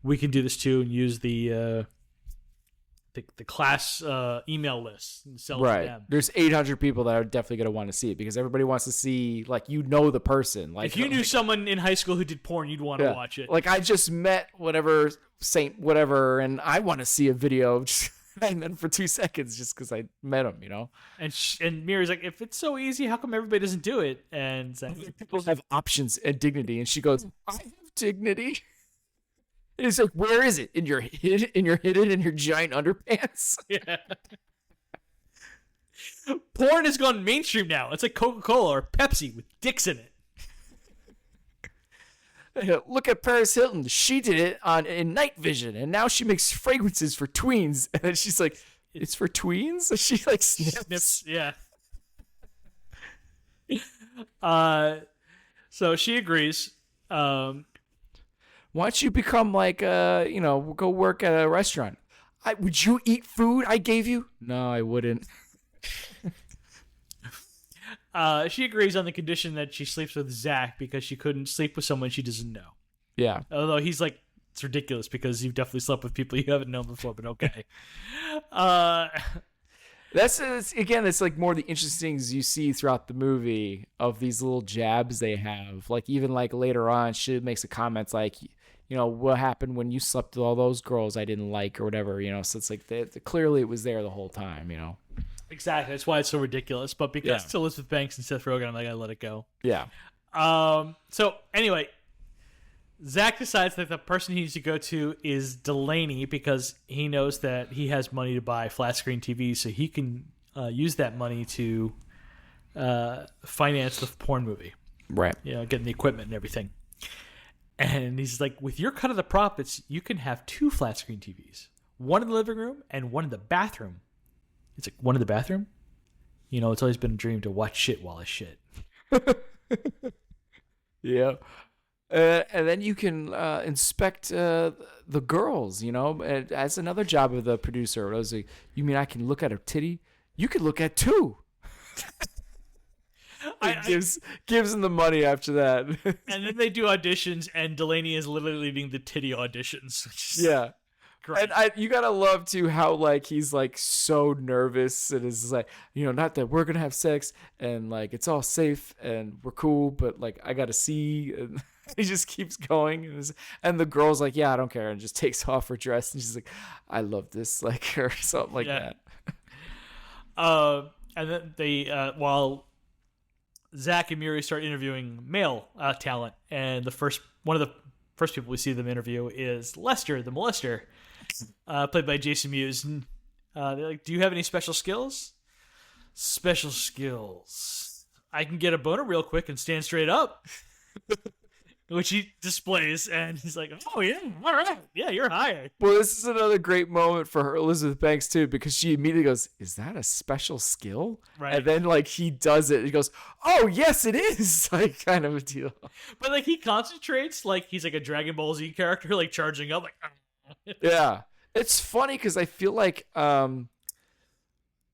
We can do this too and use the class email list and sell it to them. There's 800 people that are definitely going to want to see it because everybody wants to see, like, the person. Like, if you knew someone in high school who did porn, you'd want to watch it. Like, I just met whatever Saint whatever, and I want to see a video and then for 2 seconds just because I met him, And Miri's like, if it's so easy, how come everybody doesn't do it? And people have options and dignity, and she goes, I have dignity. And he's like, where is it? In your hidden in your giant underpants? Yeah. Porn has gone mainstream now. It's like Coca-Cola or Pepsi with dicks in it. Look at Paris Hilton. She did it in night vision, and now she makes fragrances for tweens. And then she's like, it's for tweens? She like sniffs. Yeah. So she agrees. Why don't you become like, go work at a restaurant? Would you eat food I gave you? No, I wouldn't. She agrees on the condition that she sleeps with Zack because she couldn't sleep with someone she doesn't know. Yeah. Although he's like, it's ridiculous because you've definitely slept with people you haven't known before, but okay. It's like more the interesting things you see throughout the movie of these little jabs they have. Like even like later on, she makes a comment like, what happened when you slept with all those girls I didn't like or whatever, So it's like clearly it was there the whole time, Exactly. That's why it's so ridiculous. But because it's Elizabeth Banks and Seth Rogen, I'm like, I let it go. Yeah. So anyway, Zack decides that the person he needs to go to is Delaney because he knows that he has money to buy flat screen TVs, so he can use that money to finance the porn movie. Right. Getting the equipment and everything. And he's like, with your cut of the profits, you can have 2 flat screen TVs. One in the living room and one in the bathroom. It's like, one in the bathroom? It's always been a dream to watch shit while I shit. Yeah. And then you can inspect the girls, as another job of the producer. I was like, you mean I can look at a titty? You can look at 2. Gives them the money after that. And then they do auditions, and Delaney is literally leading the titty auditions. Yeah. Great. And you gotta love too how like he's like so nervous and is like, not that we're gonna have sex and like it's all safe and we're cool, but like I gotta see. And he just keeps going, and the girl's like, yeah, I don't care, and just takes off her dress, and she's like, I love this, like, or something like that. And then they while Zack and Miri start interviewing male talent, and one of the first people we see them interview is Lester, the molester, played by Jason Mewes. And they're like, do you have any special skills? Special skills. I can get a boner real quick and stand straight up. Which he displays, and he's like, oh, yeah, all right. Yeah, you're hired. Well, this is another great moment for her, Elizabeth Banks, too, because she immediately goes, is that a special skill? Right. And then, like, he does it. He goes, oh, yes, it is. Like, kind of a deal. But, like, he concentrates like he's like a Dragon Ball Z character, like, charging up. Like, yeah. It's funny because I feel like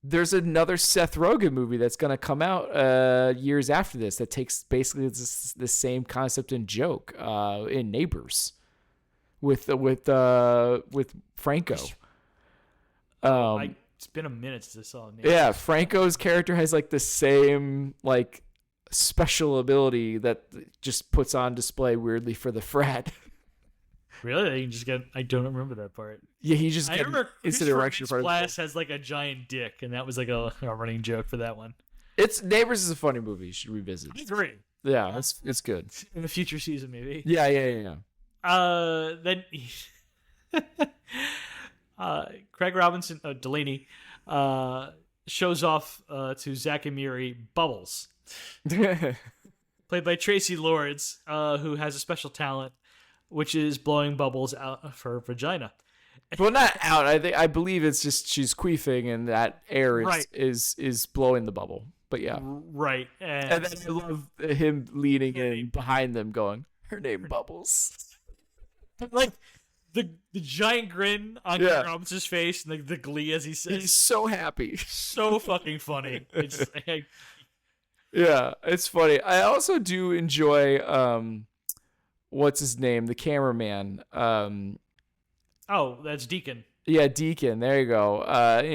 there's another Seth Rogen movie that's going to come out years after this that takes basically the same concept and joke in Neighbors with Franco. It's been a minute since I saw Neighbors. Yeah, Franco's character has like the same like special ability that just puts on display weirdly for the frat. Really? I don't remember that part. Yeah, he just gets instant erection. Splash has like a giant dick, and that was like a running joke for that one. Neighbors is a funny movie. You should revisit. It's great. Yeah, it's good. In a future season, maybe. Yeah. Then Craig Robinson, Delaney, shows off to Zack and Miri Bubbles, played by Tracy Lords, who has a special talent, which is blowing bubbles out of her vagina. Well, not out. I believe it's just she's queefing and that air is blowing the bubble. But yeah. Right. And then I love him leaning in behind them going, her name Bubbles. Like the giant grin on Gary Robinson's face and the glee as he says. He's so happy. So fucking funny. Yeah, it's funny. I also do enjoy what's his name? The cameraman. Oh, that's Deacon. Yeah, Deacon. There you go.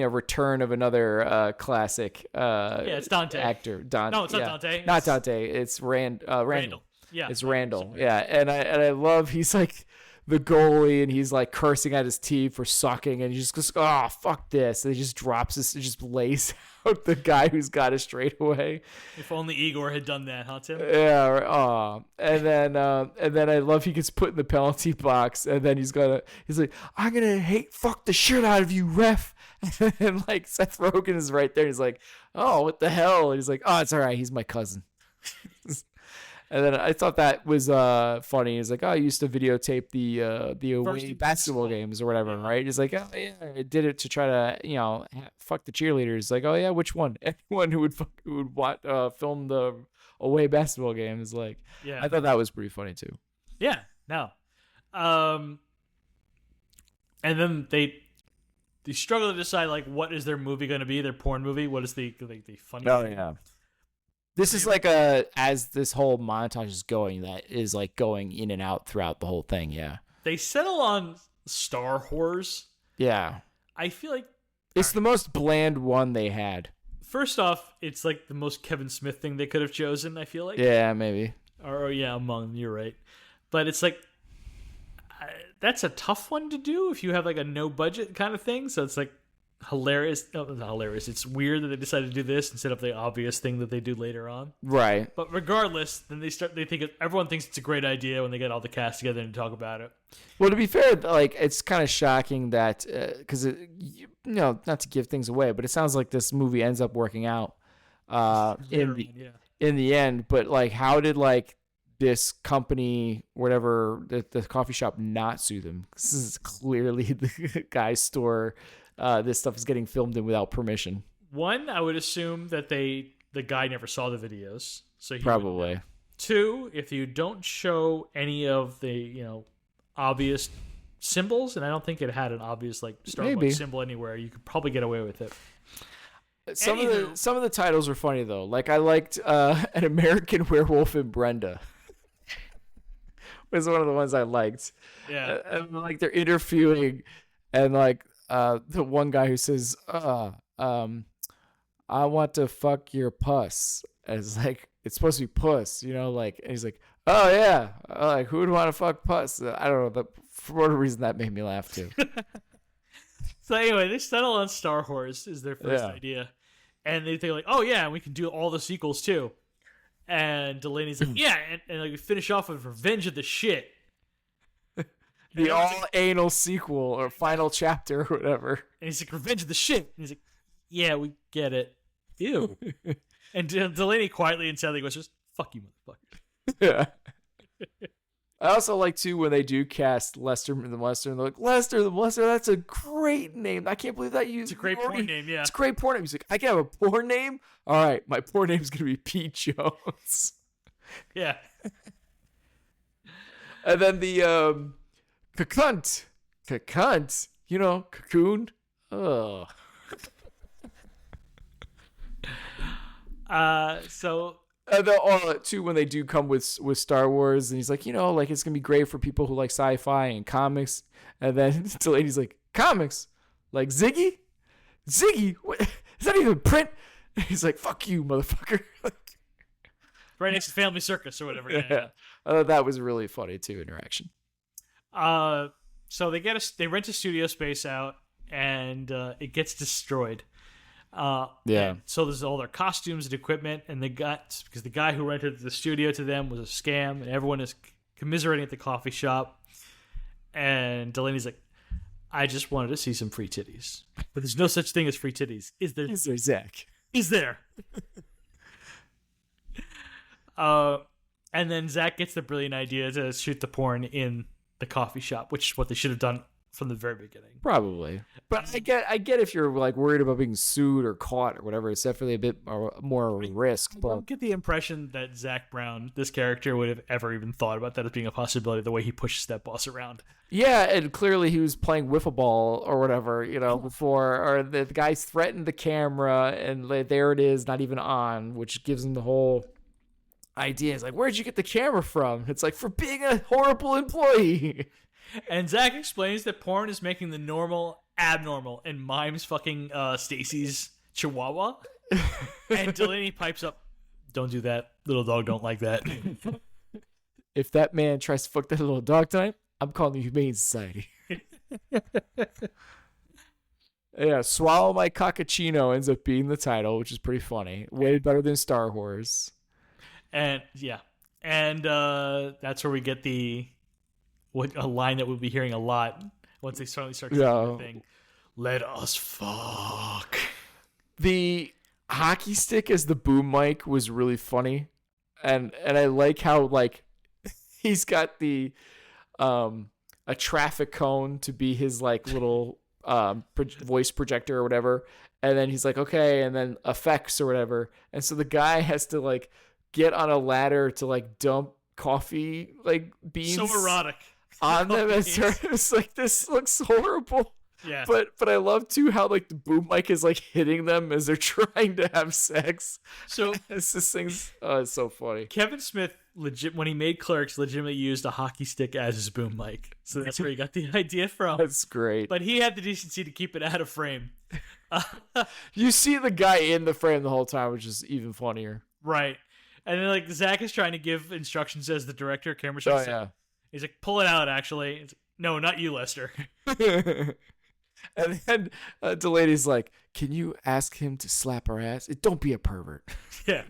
Return of another classic. It's Dante. Actor. No, it's not Dante. Not Dante. It's Randall. Yeah, it's Randall. Yeah, and I love. He's like the goalie, and he's like cursing at his team for sucking, and he just goes, "Oh, fuck this!" And he just drops this, and just lays out the guy who's got it straight away. If only Igor had done that, huh, Tim? Yeah. Oh, and then I love he gets put in the penalty box, and then he's like, "I'm gonna fuck the shit out of you, ref." And like Seth Rogen is right there. He's like, "Oh, what the hell?" And he's like, "Oh, it's all right. He's my cousin." And then I thought that was funny. He's like, "Oh, I used to videotape the away basketball games or whatever, right?" He's like, "Oh yeah, I did it to try to fuck the cheerleaders." Like, "Oh yeah, which one?" Anyone who would want film the away basketball game is like, yeah. I thought that was pretty funny too. Yeah, no. And then they struggle to decide like what is their movie going to be, their porn movie. What is the funny? Oh yeah. This is like as this whole montage is going, that is like going in and out throughout the whole thing. Yeah. They settle on Star Wars. Yeah. I feel like it's the most bland one they had. First off, it's like the most Kevin Smith thing they could have chosen, I feel like. Yeah, maybe. Or yeah, among them, you're right. But it's like, that's a tough one to do if you have like a no budget kind of thing. So it's like hilarious. No, not hilarious. It's weird that they decided to do this instead of the obvious thing that they do later on. Right. But regardless, then everyone thinks it's a great idea when they get all the cast together and talk about it. Well, to be fair, like it's kind of shocking that because not to give things away, but it sounds like this movie ends up working out in the end. But like, how did like this company, whatever, the coffee shop, not sue them? This is clearly the guy's store. This stuff is getting filmed in without permission. One, I would assume that the guy never saw the videos, so he probably. Two, if you don't show any of the obvious symbols, and I don't think it had an obvious like Starbucks symbol anywhere, you could probably get away with it. Some of the titles were funny though. Like I liked An American Werewolf in Brenda. Was one of the ones I liked. Yeah, and like they're interviewing, and like the one guy who says, I want to fuck your puss. And it's like, it's supposed to be puss, like, and he's like, oh yeah, like who would want to fuck puss? I don't know, for whatever reason that made me laugh too. So anyway, they settle on Star Wars is their first idea, and they think like, oh yeah, we can do all the sequels too. And Delaney's like, yeah, and like we finish off with Revenge of the Shit. The all-anal sequel or final chapter or whatever. And he's like, Revenge of the Shit. And he's like, yeah, we get it. Ew. And Delaney quietly and sadly goes, just, fuck you, motherfucker. Yeah. I also like, too, when they do cast Lester the Molester, and they're like, Lester the Molester, that's a great name. I can't believe that you... It's a great porn name, yeah. It's a great porn name. He's like, I can have a porn name? All right, my porn name's going to be Pete Jones. Yeah. And then the... Cunt, cocoon. Oh. So. Too, when they do come with Star Wars, and he's like, like it's gonna be great for people who like sci-fi and comics. And then Delaney's like, comics, like Ziggy, what? Is that even print? And he's like, fuck you, motherfucker. Right next to Family Circus or whatever. Yeah. I thought that was really funny too, interaction. So they rent a studio space out, and it gets destroyed. Yeah. So there's all their costumes and equipment, and because the guy who rented the studio to them was a scam, and everyone is commiserating at the coffee shop. And Delaney's like, I just wanted to see some free titties, but there's no such thing as free titties. Is there, Zach? Is there? And then Zach gets the brilliant idea to shoot the porn in the coffee shop, which is what they should have done from the very beginning. Probably. But I get if you're like worried about being sued or caught or whatever, it's definitely a bit more risk. I But don't get the impression that Zach Brown, this character, would have ever even thought about that as being a possibility, the way he pushes that boss around. yeah, and clearly he was playing wiffle ball or whatever, before, or the guys threatened the camera and there it is, not even on, which gives him the whole idea. It's like, where'd you get the camera from? It's like, for being a horrible employee. And Zach explains that porn is making the normal abnormal and mimes fucking Stacy's chihuahua. And Delaney pipes up, don't do that. Little dog don't like that. If that man tries to fuck that little dog tonight, I'm calling the Humane Society. Yeah, Swallow My Cockachino ends up being the title, which is pretty funny. Way better than Star Wars. And yeah. And that's where we get a line that we'll be hearing a lot once they start doing the thing. Let us fuck. The hockey stick as the boom mic was really funny. And I like how like he's got the a traffic cone to be his like little voice projector or whatever. And then he's like, okay, and then effects or whatever. And so the guy has to like get on a ladder to like dump coffee like beans. So erotic. On them. It's like, this looks horrible. Yeah. But I love too how like the boom mic is like hitting them as they're trying to have sex. So it's this thing's it's so funny. Kevin Smith when he made Clerks legitimately used a hockey stick as his boom mic. So that's where he got the idea from. That's great. But he had the decency to keep it out of frame. You see the guy in the frame the whole time, which is even funnier. Right. And then like Zach is trying to give instructions as the director, camera shot. Oh yeah. He's like, pull it out, actually. It's like, no, not you, Lester. And then Delaney's like, can you ask him to slap her ass? Don't be a pervert. Yeah.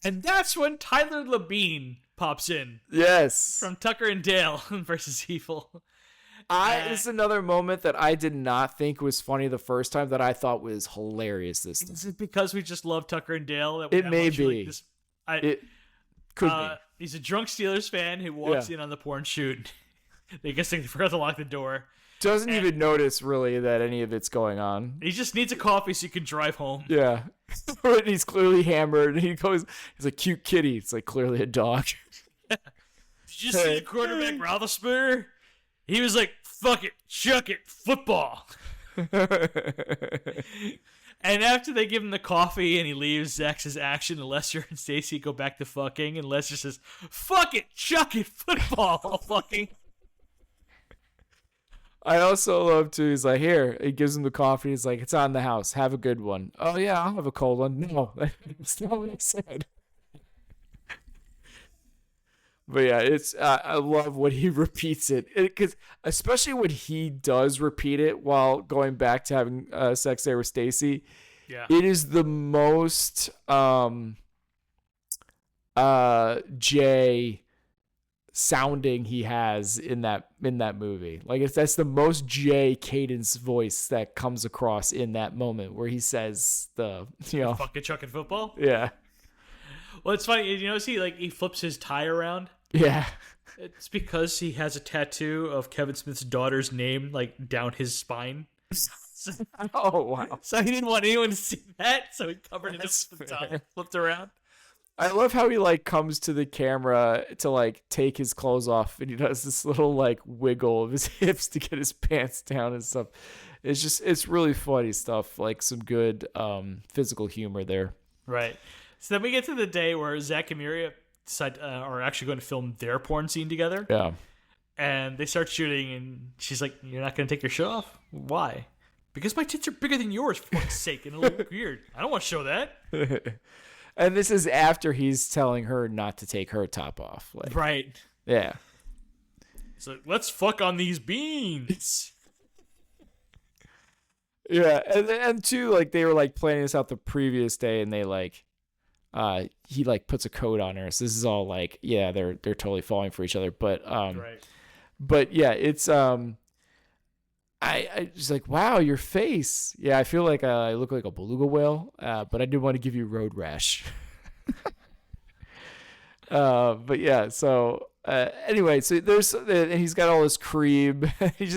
And that's when Tyler Labine pops in. Yes. From Tucker and Dale versus Evil. This is another moment that I did not think was funny the first time that I thought was hilarious this time. Is it because we just love Tucker and Dale? That it may be. It could be. He's a drunk Steelers fan who walks in on the porn shoot. I guess they forgot to lock the door. Doesn't even notice really that any of it's going on. He just needs a coffee so he can drive home. Yeah. He's clearly hammered and he's a cute kitty. It's like clearly a dog. Did you see the quarterback Roethlisberger? He was like, fuck it, chuck it, football. And after they give him the coffee and he leaves, Zach says action, and Lester and Stacy go back to fucking, and Lester says, fuck it, chuck it, football, fucking. I also love too, he's like, here, he gives him the coffee, he's like, it's on the house, have a good one. Oh yeah, I'll have a cold one. No, that's not what I said. But yeah, it's I love when he repeats it, because especially when he does repeat it while going back to having sex there with Stacy. Yeah, it is the most Jay sounding he has in that movie. Like that's the most Jay cadence voice that comes across in that moment where he says fucking chucking football. Yeah. Well, it's funny, he flips his tie around. Yeah. It's because he has a tattoo of Kevin Smith's daughter's name like down his spine. Oh wow. So he didn't want anyone to see that, so he covered it up with the tie, flipped around. I love how he like comes to the camera to like take his clothes off, and he does this little like wiggle of his hips to get his pants down and stuff. It's really funny stuff, like some good physical humor there. Right. So then we get to the day where Zack and Miri are actually going to film their porn scene together. Yeah. And they start shooting, and she's like, "You're not going to take your shirt off? Why?" "Because my tits are bigger than yours, for fuck's sake, and it'll look weird. I don't want to show that." And this is after he's telling her not to take her top off. Like, right. Yeah. So let's fuck on these beans. Yeah, and too, like they were like planning this out the previous day, and they like, he like puts a coat on her. So this is all like, yeah, they're totally falling for each other. But right. But yeah, it's I just like, wow, your face. Yeah, I feel like I look like a beluga whale, but I did want to give you road rash. But yeah, so Anyway, so and he's got all this cream. He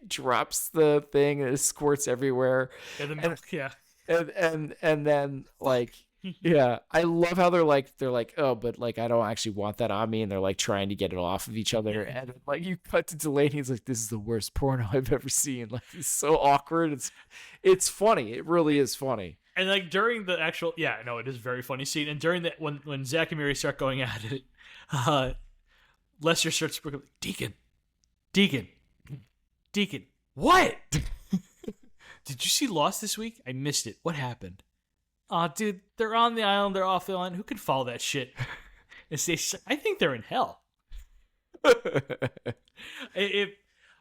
drops the thing and it squirts everywhere. And the milk, yeah. And then like yeah, I love how they're like oh, but like I don't actually want that on me, and they're like trying to get it off of each other, and like you cut to Delaney, he's like, this is the worst porno I've ever seen. Like it's so awkward. It's funny. It really is funny. And like during the actual it is a very funny scene. And during that when Zack and Miri start going at it, Lester starts sprinkling, Deacon, what? Did you see Lost this week? I missed it. What happened? Aw, dude, they're on the island. They're off the island. Who can follow that shit? And say, I think they're in hell.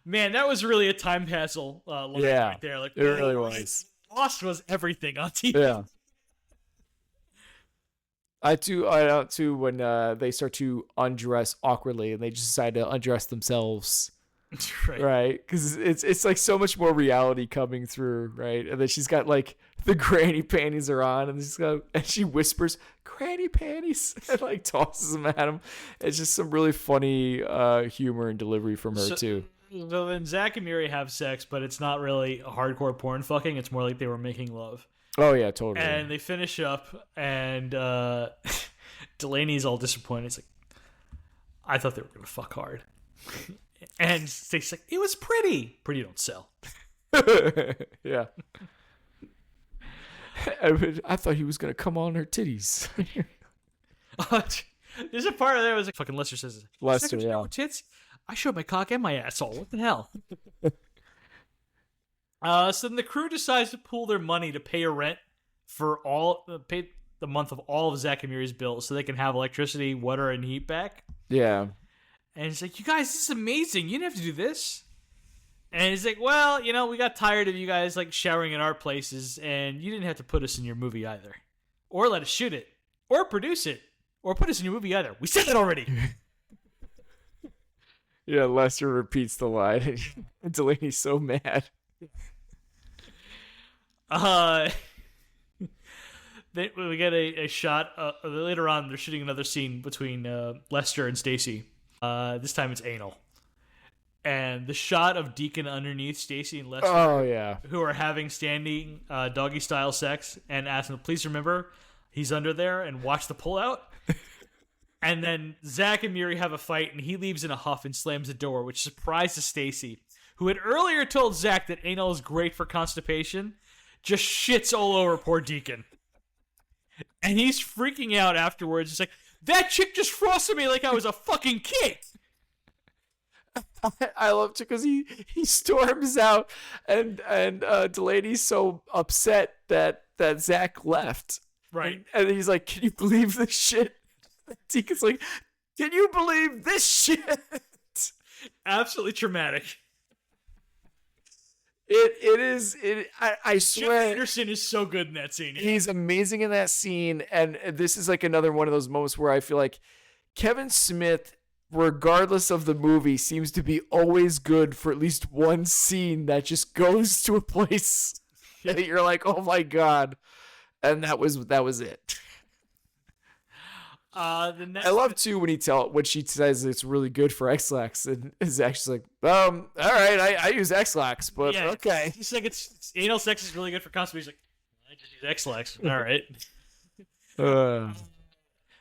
Man, that was really a time capsule line right there. Like, it really was. Lost was everything on TV. Yeah. I too when they start to undress awkwardly and they just decide to undress themselves. Right, because it's like so much more reality coming through, right? And then she's got like the granny panties are on, and she whispers "granny panties" and like tosses them at him. It's just some really funny humor and delivery from her too. So then Zack and Miri have sex, but it's not really hardcore porn fucking. It's more like they were making love. Oh yeah, totally. And they finish up, and Delaney's all disappointed. It's like, I thought they were gonna fuck hard. And Stacy's like, it was pretty. Pretty don't sell. Yeah. I thought he was going to come on her titties. There's a part of there was like, fucking Lester says, Lester, yeah. Tits? I showed my cock and my asshole. What the hell? So then the crew decides to pool their money to pay a rent for pay the month of all of Zack and Miri's bills so they can have electricity, water, and heat back. Yeah. And he's like, you guys, this is amazing. You didn't have to do this. And he's like, well, we got tired of you guys like showering in our places, and you didn't have to put us in your movie either. Or let us shoot it. Or produce it. Or put us in your movie either. We said that already. Yeah, Lester repeats the line. And Delaney's so mad. We get a shot. Later on, they're shooting another scene between Lester and Stacy. This time it's anal. And the shot of Deacon underneath Stacy and Lester, who are having standing doggy style sex, and ask him, please remember, he's under there, and watch the pullout. And then Zack and Miri have a fight, and he leaves in a huff and slams the door, which surprises Stacy, who had earlier told Zack that anal is great for constipation, just shits all over poor Deacon. And he's freaking out afterwards. He's like, that chick just frosted me like I was a fucking kid. I love it because he storms out, and Delaney's so upset that Zack left. Right. And he's like, can you believe this shit? Deacon's like, can you believe this shit? Absolutely traumatic. It is. I swear. Jim Anderson is so good in that scene. He's amazing in that scene, and this is like another one of those moments where I feel like Kevin Smith, regardless of the movie, seems to be always good for at least one scene that just goes to a place that you're like, oh my god, and that was it. I love too when she says it's really good for X-Lax, and Zach's like, all right, I use X-Lax, but okay. He's like, it's anal sex is really good for constipation. He's like, I just use X-Lax. All right.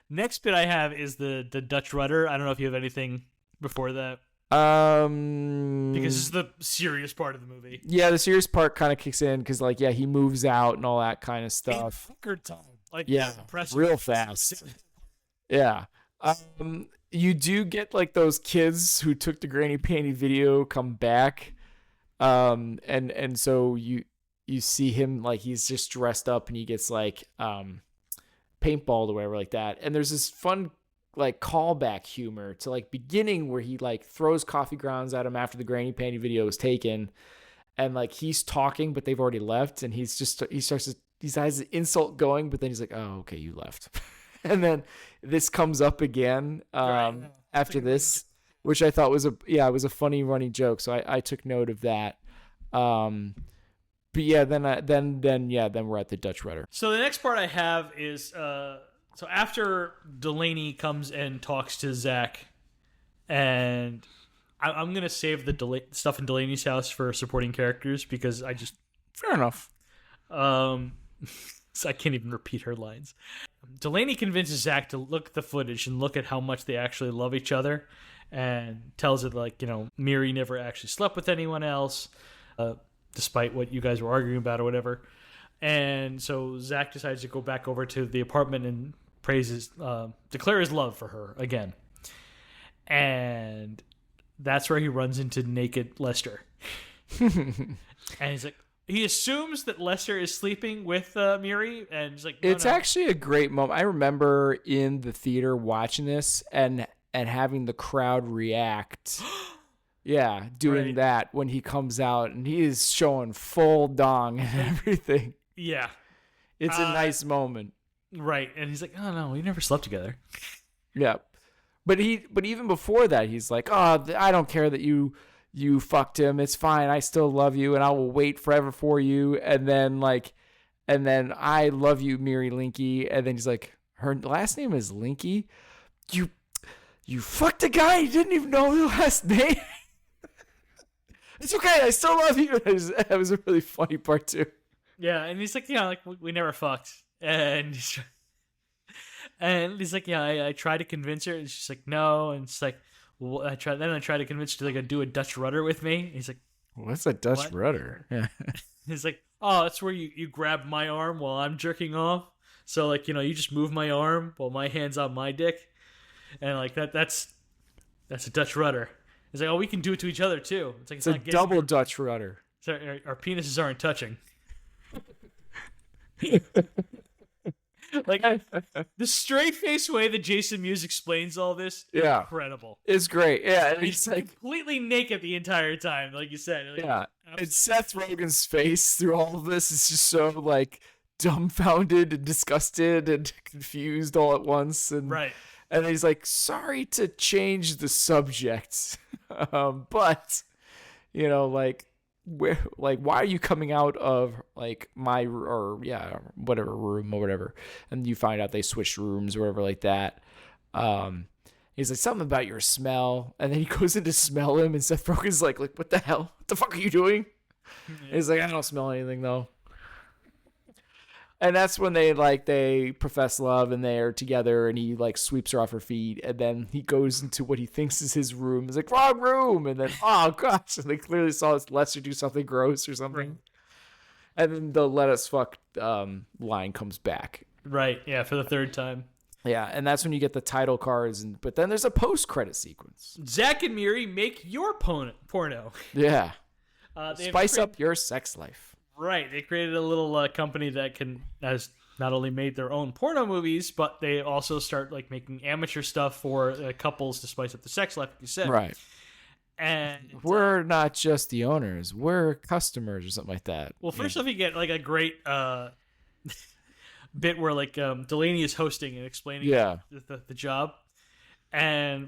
Next bit I have is the Dutch rudder. I don't know if you have anything before that. Because this is the serious part of the movie. Yeah, the serious part kind of kicks in because he moves out and all that kind of stuff. Record time. Real fast. Yeah. You do get those kids who took the granny panty video come back. And so you see him he's just dressed up and he gets paintballed or whatever like that. And there's this fun callback humor to beginning where he throws coffee grounds at him after the granny panty video is taken. And he's talking, but they've already left. And he has his insult going, but then he's like, oh, okay, you left. And then this comes up again after this, which I thought was it was a funny running joke. So I took note of that. But yeah, then we're at the Dutch rudder. So the next part I have is so after Delaney comes and talks to Zack, And I'm gonna save the stuff in Delaney's house for supporting characters because I just Fair enough. So I can't even repeat her lines. Delaney convinces Zach to look at the footage and look at how much they actually love each other, and tells it like, Miri never actually slept with anyone else, despite what you guys were arguing about or whatever. And so Zach decides to go back over to the apartment and declare his love for her again. And that's where he runs into naked Lester. And he's like, he assumes that Lester is sleeping with Miri, and he's like, it's actually a great moment. I remember in the theater watching this and having the crowd react. Yeah, doing that when he comes out and he is showing full dong and everything. Yeah. It's a nice moment. Right. And he's like, oh no, we never slept together. Yeah. But even before that, he's like, oh, I don't care that you fucked him. It's fine. I still love you and I will wait forever for you. And then I love you, Miri Linky. And then he's like, her last name is Linky? You fucked a guy you didn't even know the last name? It's okay. I still love you. That was a really funny part too. Yeah. And he's like, we never fucked. And he's like, I tried to convince her. And she's like, no. And it's like, well, I tried to convince her to do a Dutch rudder with me. And he's like, what's a Dutch rudder? Yeah. He's like, oh, that's where you grab my arm while I'm jerking off. So you just move my arm while my hand's on my dick. And like that's a Dutch rudder. He's like, oh, we can do it to each other too. It's like it's a double Dutch rudder. So our penises aren't touching. Like the straight face way that Jason Mewes explains all this, is incredible. It's great. Yeah, and he's like completely naked the entire time, like you said. Like, yeah, and Seth Rogen's face through all of this is just so like dumbfounded and disgusted and confused all at once, and right. And he's like, sorry to change the subject, but why are you coming out of like my whatever room or whatever? And you find out they switched rooms or whatever like that. He's like, something about your smell, and then he goes in to smell him, and Seth Rogen's like what the hell? What the fuck are you doing? Yeah. He's like, I don't smell anything though. And that's when they profess love and they're together, and he like sweeps her off her feet, and then he goes into what he thinks is his room. He's like, wrong room, and then oh gosh, and they clearly saw Lester do something gross or something. Right. And then the "let us fuck" line comes back. Right. Yeah, for the third time. Yeah, and that's when you get the title cards, but then there's a post-credit sequence. Zack and Miri make your porno. Yeah. Spice up your sex life. Right, they created a little company that has not only made their own porno movies, but they also start like making amateur stuff for couples to spice up the sex life, like you said. Right. And we're not just the owners; we're customers or something like that. Well, first off, you get like a great bit where like Delaney is hosting and explaining the job, and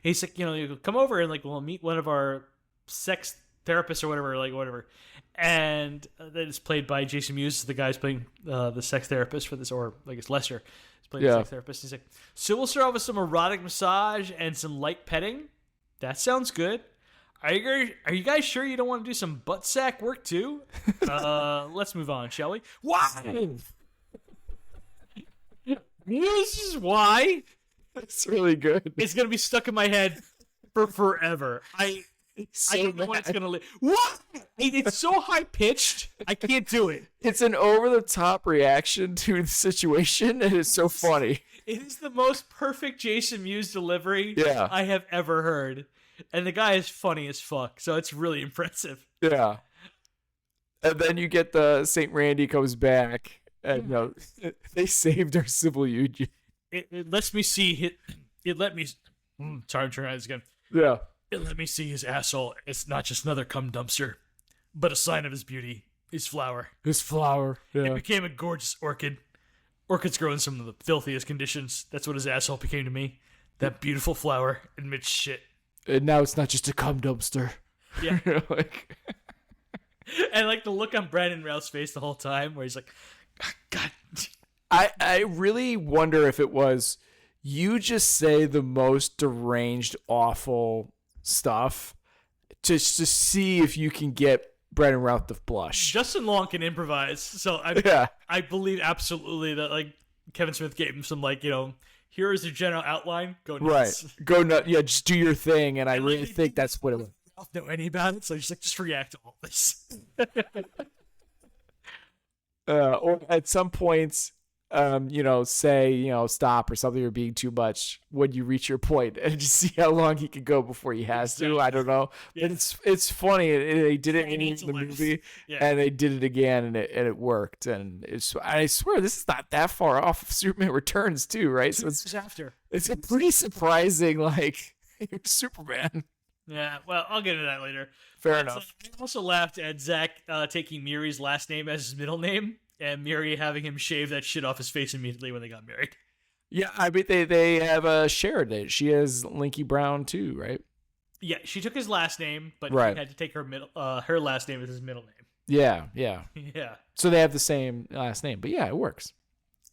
he's like, you come over and like we'll meet one of our sex therapist or whatever, and that is played by Jason Mewes. The guy's playing the sex therapist for this, or I guess Lester is playing the sex therapist. He's like, so we'll start off with some erotic massage and some light petting. That sounds good. Are you guys sure you don't want to do some butt sack work too? Let's move on, shall we? Why? This is why. It's really good. It's gonna be stuck in my head for forever. I don't know when it's gonna live. What? It's so high pitched. I can't do it. It's an over the top reaction to the situation, and it's so funny. It is the most perfect Jason Mewes delivery I have ever heard, and the guy is funny as fuck. So it's really impressive. Yeah. And then you get the St. Randy comes back, and they saved our civil union. It lets me see it. Let me. Sorry, I'm trying this again. Yeah. It let me see his asshole. It's not just another cum dumpster, but a sign of his beauty. His flower. His flower. Yeah. It became a gorgeous orchid. Orchids grow in some of the filthiest conditions. That's what his asshole became to me. That beautiful flower admits shit. And now it's not just a cum dumpster. Yeah. And like the look on Brandon Routh's face the whole time, where he's like, God. I really wonder if it was you just say the most deranged, awful stuff just to see if you can get Brandon Routh to blush. Justin Long can improvise, so I believe absolutely that like Kevin Smith gave him some like here is the general outline. Go nuts. Right, go nuts. Yeah, just do your thing, and I really think that's what it was. I don't know any about it, so just react to all this. Or at some points, say, stop or something or being too much when you reach your point and just see how long he can go before he has to. I don't know. Yeah. But it's funny. They did it in the movie and they did it again and it worked. And I swear this is not that far off of Superman Returns too, right? So it's after. It's a pretty surprising, like, Superman. Yeah, well, I'll get into that later. Fair enough. I also laughed at Zack taking Miri's last name as his middle name, and Miri having him shave that shit off his face immediately when they got married. Yeah, I mean they have shared it. She has Linky Brown too, right? Yeah, she took his last name, but he had to take her last name as his middle name. Yeah. Yeah. So they have the same last name, but yeah, it works.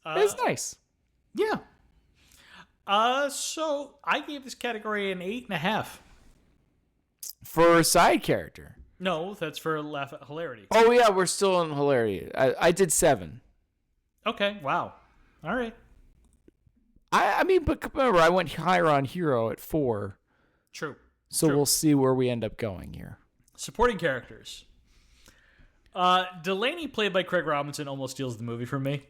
It's nice. Yeah. So I gave this category an 8.5. For a side character. No, that's for laugh at hilarity. Oh yeah, we're still in hilarity. I did 7. Okay, wow. All right. I mean, but remember, I went higher on hero at 4. True. So we'll see where we end up going here. Supporting characters. Delaney, played by Craig Robinson, almost steals the movie from me.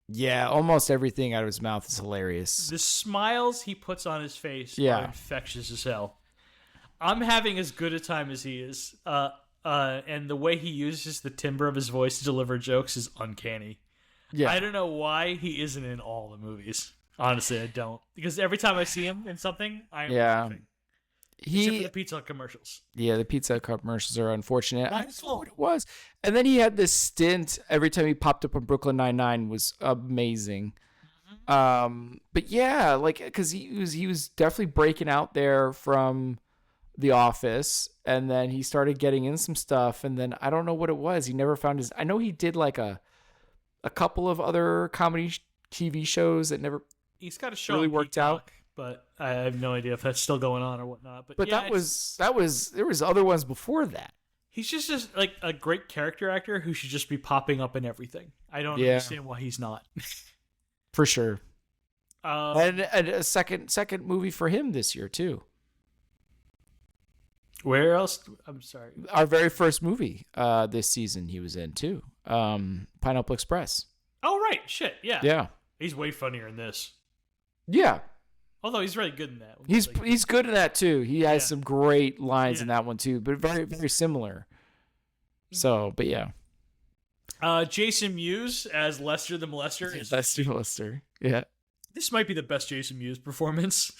Yeah, almost everything out of his mouth is hilarious. The smiles he puts on his face are infectious as hell. I'm having as good a time as he is. And the way he uses the timbre of his voice to deliver jokes is uncanny. Yeah. I don't know why he isn't in all the movies. Honestly, I don't. Because every time I see him in something, I'm laughing. Except for the pizza commercials. Yeah, the pizza commercials are unfortunate. I don't know what it was. And then he had this stint every time he popped up on Brooklyn Nine-Nine was amazing. But yeah, like, because he was definitely breaking out there from The Office, and then he started getting in some stuff, and then I don't know what it was. He never found his. I know he did like a couple of other comedy TV shows that never. He's got a show really worked out, but I have no idea if that's still going on or whatnot. But yeah, that was there was other ones before that. He's just like a great character actor who should just be popping up in everything. I don't understand why he's not. For sure. And a second movie for him this year too. Where else? I'm sorry. Our very first movie this season he was in too. Pineapple Express. Oh right, shit, yeah. Yeah. He's way funnier in this. Yeah. Although he's really good in that. He's good in that too. He has some great lines in that one too, but very very similar. So, but yeah. Jason Mewes as Lester the Molester. Lester. Yeah. This might be the best Jason Mewes performance.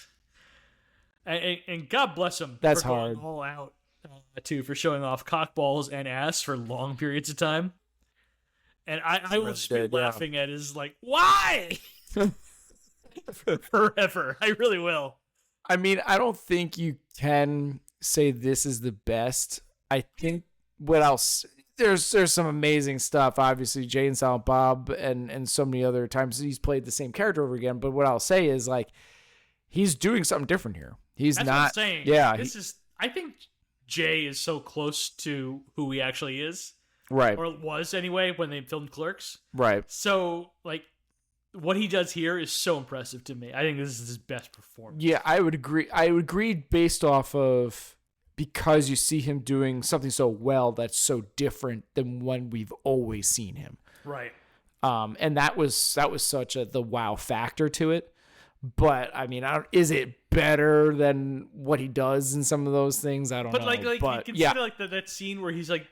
And God bless him. That's for hard. Going all out too, for showing off cock balls and ass for long periods of time. And I will just be laughing at his like, why? Forever. I really will. I mean, I don't think you can say this is the best. I think what else? There's some amazing stuff. Obviously, Jay and Silent Bob and so many other times he's played the same character over again. But what I'll say is like he's doing something different here. That's not. What I'm saying. Yeah. I think Jay is so close to who he actually is. Right. Or was anyway when they filmed Clerks. Right. So like what he does here is so impressive to me. I think this is his best performance. Yeah, I would agree. I would agree based off of because you see him doing something so well that's so different than when we've always seen him. Right. And that was such the wow factor to it. But I mean, is it better than what he does in some of those things? I don't know. But you consider like that scene where he's like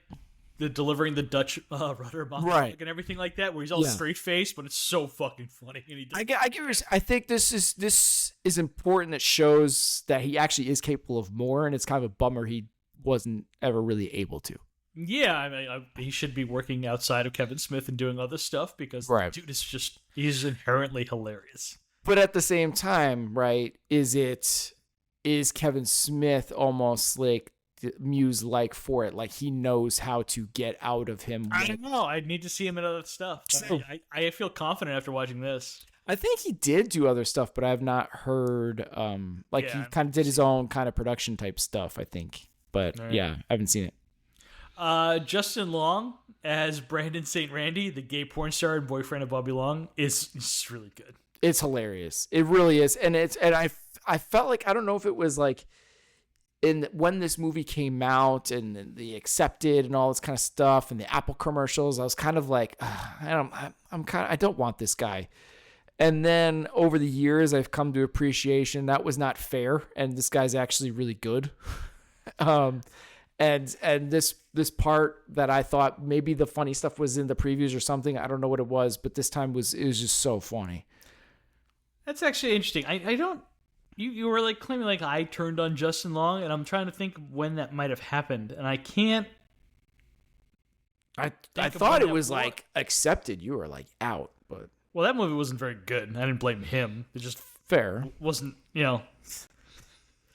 delivering the Dutch rudder monologue and everything like that, where he's all straight faced, but it's so fucking funny. And I think this is important. That shows that he actually is capable of more, and it's kind of a bummer he wasn't ever really able to. Yeah, I mean, he should be working outside of Kevin Smith and doing other stuff because the dude is he's inherently hilarious. But at the same time, right, is Kevin Smith almost like Mewes like for it? Like he knows how to get out of him. I don't know. I need to see him in other stuff. I feel confident after watching this. I think he did do other stuff, but I have not heard. He kind of did his own kind of production type stuff, I think. But yeah, I haven't seen it. Justin Long as Brandon St. Randy, the gay porn star and boyfriend of Bobby Long, is really good. It's hilarious. It really is, and I felt like, I don't know if it was like when this movie came out and the Accepted and all this kind of stuff and the Apple commercials, I was kind of like, I don't want this guy. And then over the years, I've come to appreciation that was not fair, and this guy's actually really good. And this part that I thought maybe the funny stuff was in the previews or something, I don't know what it was, but this time it was just so funny. That's actually interesting. I don't. You were like claiming like I turned on Justin Long, and I'm trying to think when that might have happened, and I can't. I thought it was like Accepted. You were like out, but. Well, that movie wasn't very good. I didn't blame him. It just fair wasn't,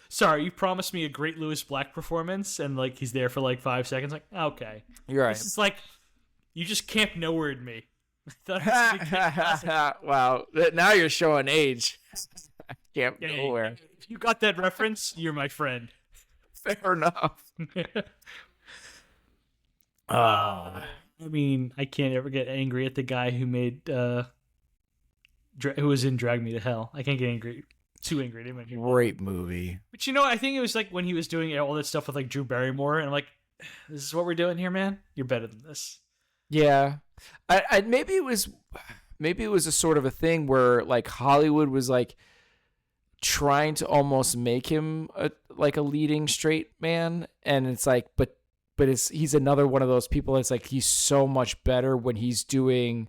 Sorry, you promised me a great Lewis Black performance, and like he's there for like 5 seconds. Like, okay, you're right. It's like you just Camp Nowhere'd me. Wow, now you're showing age. Camp Nowhere. If you got that reference, you're my friend. Fair enough. I mean, I can't ever get angry at the guy who made. Who was in Drag Me to Hell. I can't get too angry at him. Great movie. But I think it was like when he was doing all that stuff with like Drew Barrymore, and I'm like, this is what we're doing here, man? You're better than this. Yeah. Maybe it was a sort of a thing where like Hollywood was like trying to almost make him a leading straight man, and it's like, but he's another one of those people that's like, he's so much better when he's doing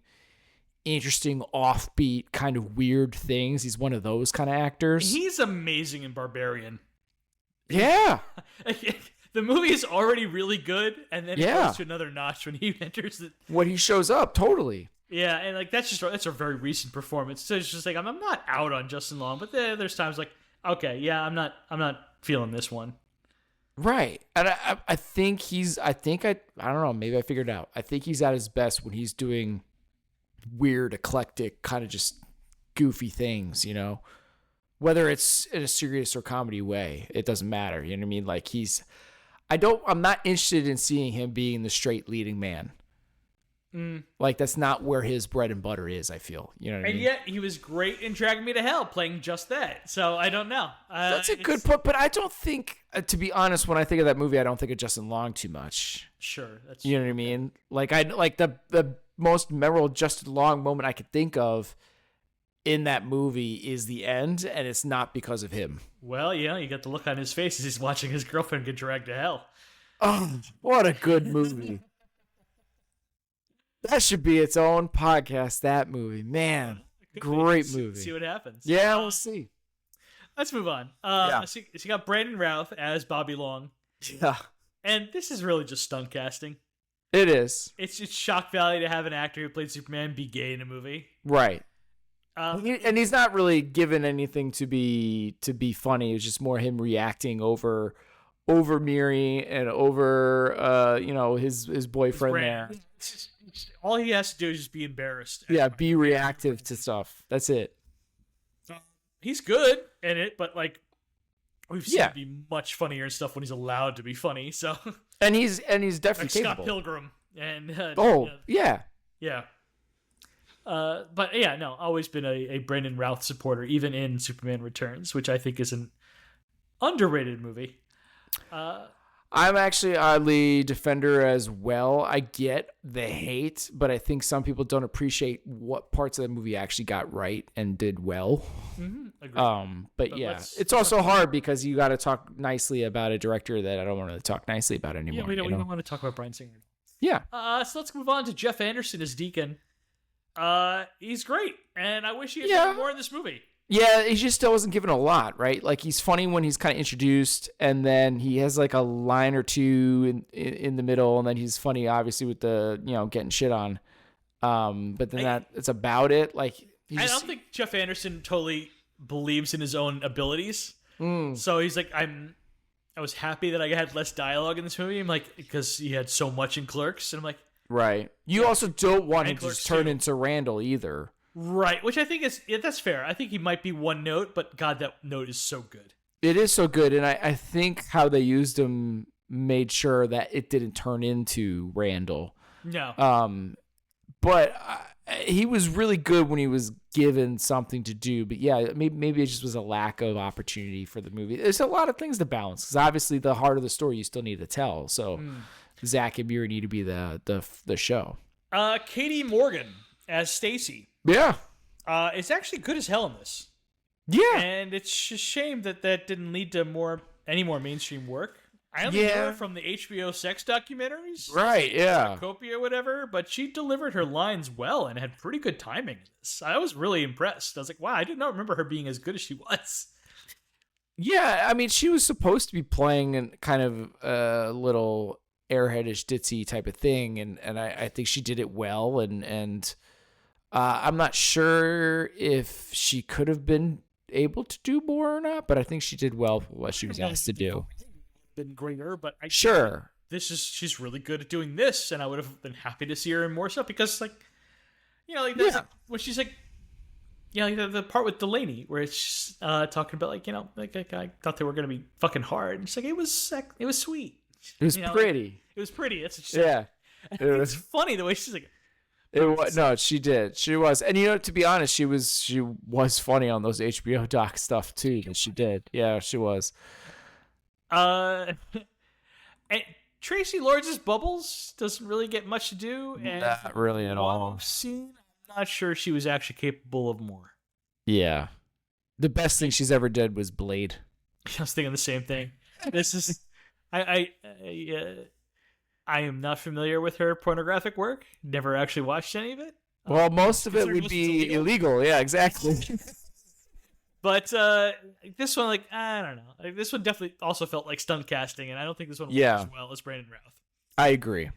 interesting offbeat kind of weird things. He's one of those kind of actors. He's amazing in Barbarian. Yeah. The movie is already really good, and then it goes to another notch when he enters it. When he shows up, totally. Yeah, and like that's a very recent performance. So it's just like I'm not out on Justin Long, but there's times like, okay, yeah, I'm not feeling this one. Right. And I think I don't know, maybe I figured it out. I think he's at his best when he's doing weird, eclectic, kind of just goofy things, whether it's in a serious or comedy way, it doesn't matter. You know what I mean? Like I'm not interested in seeing him being the straight leading man. Like that's not where his bread and butter is, I feel. You know what I mean? And yet he was great in Drag Me to Hell playing just that. So I don't know. That's a good point, but I don't think, to be honest, when I think of that movie, I don't think of Justin Long too much. Sure. You know what I mean? Like the most memorable Justin Long moment I could think of in that movie is the end, and it's not because of him. Well, you got the look on his face as he's watching his girlfriend get dragged to hell. Oh, what a good movie. That should be its own podcast, that movie. Man, great movie. See what happens. Yeah, we'll see. Let's move on. So you got Brandon Routh as Bobby Long. Yeah. And this is really just stunt casting. It is. It's shock value to have an actor who played Superman be gay in a movie. Right. And he's not really given anything to be funny. It's just more him reacting over Miri and over his boyfriend there. All he has to do is just be embarrassed. Yeah, be reactive to stuff. That's it. He's good in it, but like we've seen him be much funnier and stuff when he's allowed to be funny. So and he's definitely like capable. Scott Pilgrim and yeah. But yeah, no, always been a Brandon Routh supporter, even in Superman Returns, which I think is an underrated movie. I'm actually oddly Defender as well. I get the hate, but I think some people don't appreciate what parts of the movie actually got right and did well. But yeah, it's also hard because you got to talk nicely about a director that I don't want to talk nicely about anymore. Yeah, we don't want to talk about Bryan Singer. Yeah. So let's move on to Jeff Anderson as Deacon. He's great, and I wish he had done more in this movie. Yeah, he just still wasn't given a lot, right? Like he's funny when he's kind of introduced, and then he has like a line or two in the middle, and then he's funny obviously with the getting shit on. But then that's about it. Like I don't think Jeff Anderson totally believes in his own abilities. So he's like, I was happy that I had less dialogue in this movie. I'm like, because he had so much in Clerks, and I'm like, right. You also don't want him to just turn into Randall either. Right, which I think that's fair. I think he might be one note, but God, that note is so good. It is so good, and I think how they used him made sure that it didn't turn into Randall. No. But he was really good when he was given something to do. But yeah, maybe it just was a lack of opportunity for the movie. There's a lot of things to balance because obviously the heart of the story you still need to tell. So Zack and Miri need to be the show. Katie Morgan as Stacy. Yeah. It's actually good as hell in this. Yeah. And it's a shame that didn't lead to any more mainstream work. I only knew her from the HBO sex documentaries. Right, yeah. Copia or whatever, but she delivered her lines well and had pretty good timing in this. I was really impressed. I was like, wow, I did not remember her being as good as she was. Yeah, I mean, she was supposed to be playing in kind of a little airheadish ditzy type of thing, and I think she did it well, and I'm not sure if she could have been able to do more or not, but I think she did well for what she was asked to do. Been greater, but she's really good at doing this, and I would have been happy to see her in more stuff because, like, when she's like, the part with Delaney where it's talking about like, I thought they were gonna be fucking hard, and she's like, it was sweet, it was pretty, it was pretty. That's what she said. It's funny the way she's like. She did. She was, and to be honest, she was funny on those HBO doc stuff too. That she did. Yeah, she was. And Tracy Lords' Bubbles doesn't really get much to do, and not really at all. I'm not sure she was actually capable of more. Yeah, the best thing she's ever did was Blade. I was thinking the same thing. This is, I am not familiar with her pornographic work. Never actually watched any of it. Well, most of it would be illegal. Yeah, exactly. But this one, I don't know. This one definitely also felt like stunt casting, and I don't think this one works as well as Brandon Routh. I agree.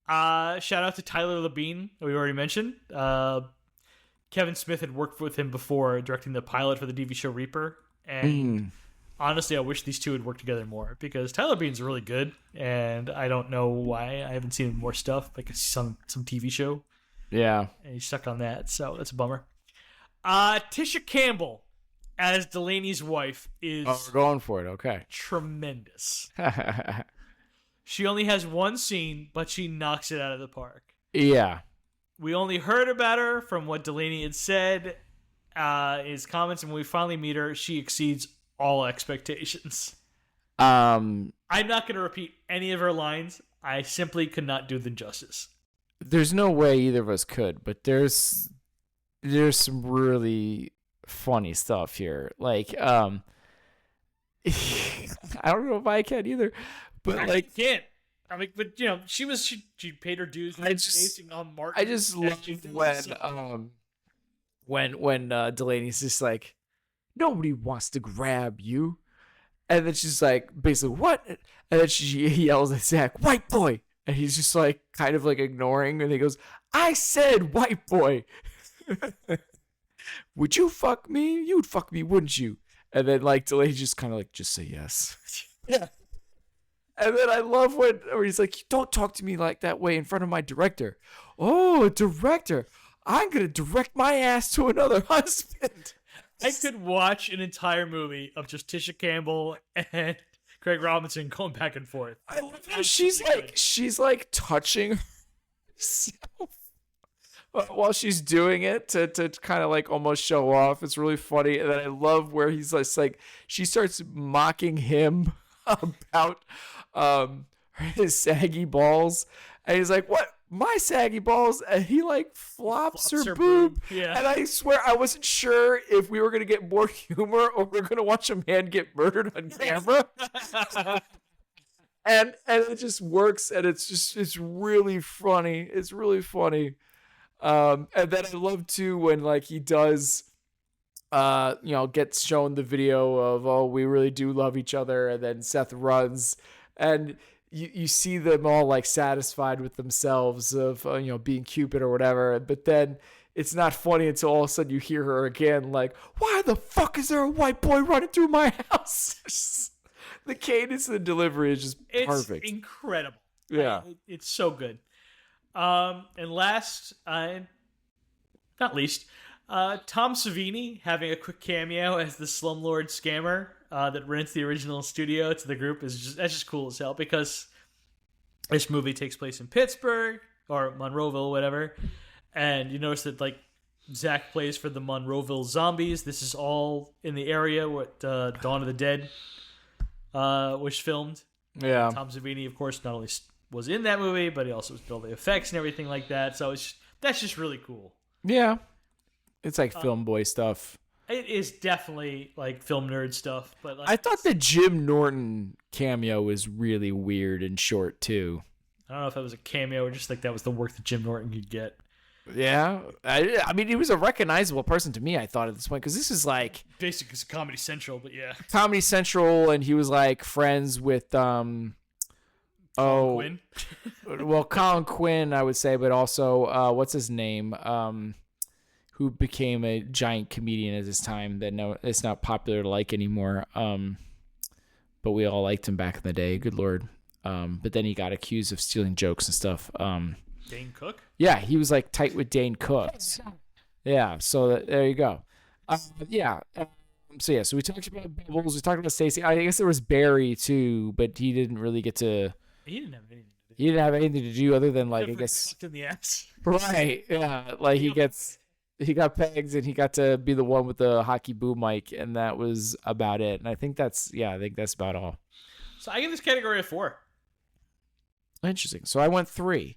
Shout out to Tyler Labine, we already mentioned. Kevin Smith had worked with him before, directing the pilot for the TV show Reaper, and honestly, I wish these two would work together more because Tyler Labine's really good, and I don't know why I haven't seen more stuff, like some TV show. Yeah, and he's stuck on that, so that's a bummer. Tisha Campbell as Delaney's wife is... Oh, we're going for it. Okay. Tremendous. She only has one scene, but she knocks it out of the park. Yeah. We only heard about her from what Delaney had said, his comments, and when we finally meet her, she exceeds all expectations. I'm not going to repeat any of her lines. I simply could not do them justice. There's no way either of us could, but there's some really funny stuff here. Like, I don't know if I can either, but I can't. I mean, but she paid her dues. On Martin. I just love when Delaney's just like, nobody wants to grab you, and then she's like, basically, what? And then she yells at Zack, white boy, and he's just like, kind of like ignoring, and he goes, I said white boy. Would you fuck me? You'd fuck me, wouldn't you? And then Delaney just kind of just say yes. Yeah. And then I love where he's like, don't talk to me like that way in front of my director. Oh, director. I'm going to direct my ass to another husband. I could watch an entire movie of just Tisha Campbell and Craig Robinson going back and forth. I love how she's touching herself while she's doing it to kind of almost show off. It's really funny. And then I love where he's like she starts mocking him about his saggy balls, and he's like, what, my saggy balls? And he flops her boob. Yeah. And I swear I wasn't sure if we were gonna get more humor or we're gonna watch a man get murdered on camera. and it just works, and it's really funny. It's really funny. And then I love too when he does gets shown the video of, oh, we really do love each other, and then Seth runs, and you see them all satisfied with themselves of being Cupid or whatever, but then it's not funny until all of a sudden you hear her again why the fuck is there a white boy running through my house? The cadence and the delivery is just perfect. It's incredible. Yeah. It's so good. And last, not least, Tom Savini having a quick cameo as the slumlord scammer that rents the original studio to the group that's just cool as hell, because this movie takes place in Pittsburgh or Monroeville, whatever, and you notice that like Zack plays for the Monroeville Zombies. This is all in the area where Dawn of the Dead was filmed. Yeah. Tom Savini, of course, not only was in that movie, but he also was building the effects and everything like that. So that's just really cool. Yeah. It's like film boy stuff. It is definitely like film nerd stuff. But like, I thought the Jim Norton cameo was really weird and short too. I don't know if that was a cameo or just like that was the work that Jim Norton could get. Yeah. I mean, he was a recognizable person to me, I thought, at this point, because this is like basically it's Comedy Central, but yeah. Comedy Central, and he was like friends with Quinn. well, Colin Quinn, I would say, but also what's his name? Who became a giant comedian at this time that it's not popular to like anymore. But we all liked him back in the day. Good Lord. But then he got accused of stealing jokes and stuff. Dane Cook? Yeah, he was like tight with Dane Cook. Yeah, so there you go. Yeah. So we talked about Bubbles. We talked about Stacey. I guess there was Barry too, but he didn't really get to. He didn't have anything to do. He didn't have anything to do other than like, I guess. Fucked in the ass. Right. Yeah. Like he got pegs and he got to be the one with the hockey boom mic, and that was about it. And I think that's about all. So I give this category a 4. Interesting. So I went 3.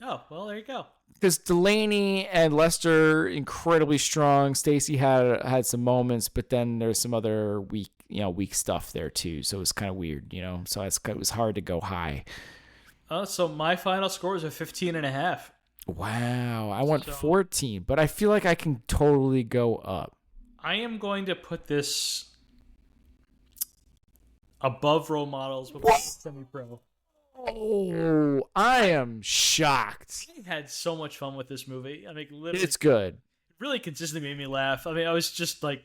Oh, well, there you go. Because Delaney and Lester incredibly strong. Stacey had some moments, but then there's some other weak stuff there too. So it was kind of weird, So it was hard to go high. So my final score is a 15.5. Wow, I went 14, but I feel like I can totally go up. I am going to put this above Role Models, but semi-pro. Oh, I am shocked. I had so much fun with this movie. I mean, literally, it's good. It really consistently made me laugh. I mean, I was just like,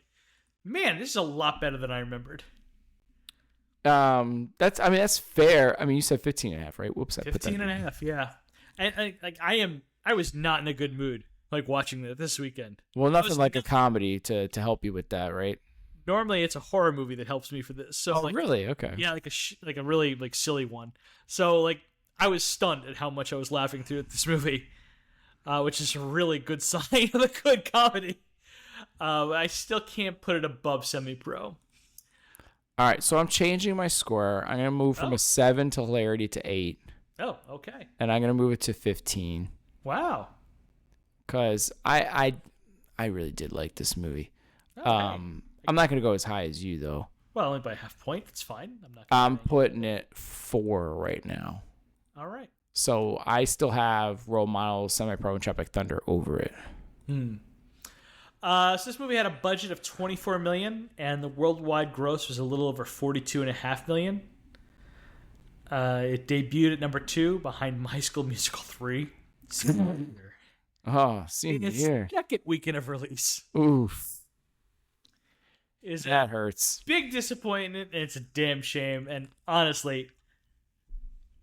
man, this is a lot better than I remembered. That's fair. I mean, you said 15.5, right? Whoops, 15.5, yeah. And I was not in a good mood like watching this weekend. Well, nothing like a comedy to help you with that, right? Normally, it's a horror movie that helps me for this. So, really? Okay. Yeah, like a really like silly one. So, like, I was stunned at how much I was laughing through this movie, which is a really good sign of a good comedy. I still can't put it above semi-pro. All right, so I'm changing my score. I'm gonna move from a 7 to hilarity to 8. Oh, okay. And I'm gonna move it to 15. Wow. Because I really did like this movie. Okay. I'm not gonna go as high as you though. Well, only by half point. It's fine. I'm putting it 4 right now. All right. So I still have Role Models, Semi-Pro, and Tropic Thunder over it. So this movie had a budget of $24 million, and the worldwide gross was a little over $42.5 million. It debuted at number 2 behind High School Musical 3. Senior year. Second weekend of release. Oof. That hurts. Big disappointment, and it's a damn shame. And honestly,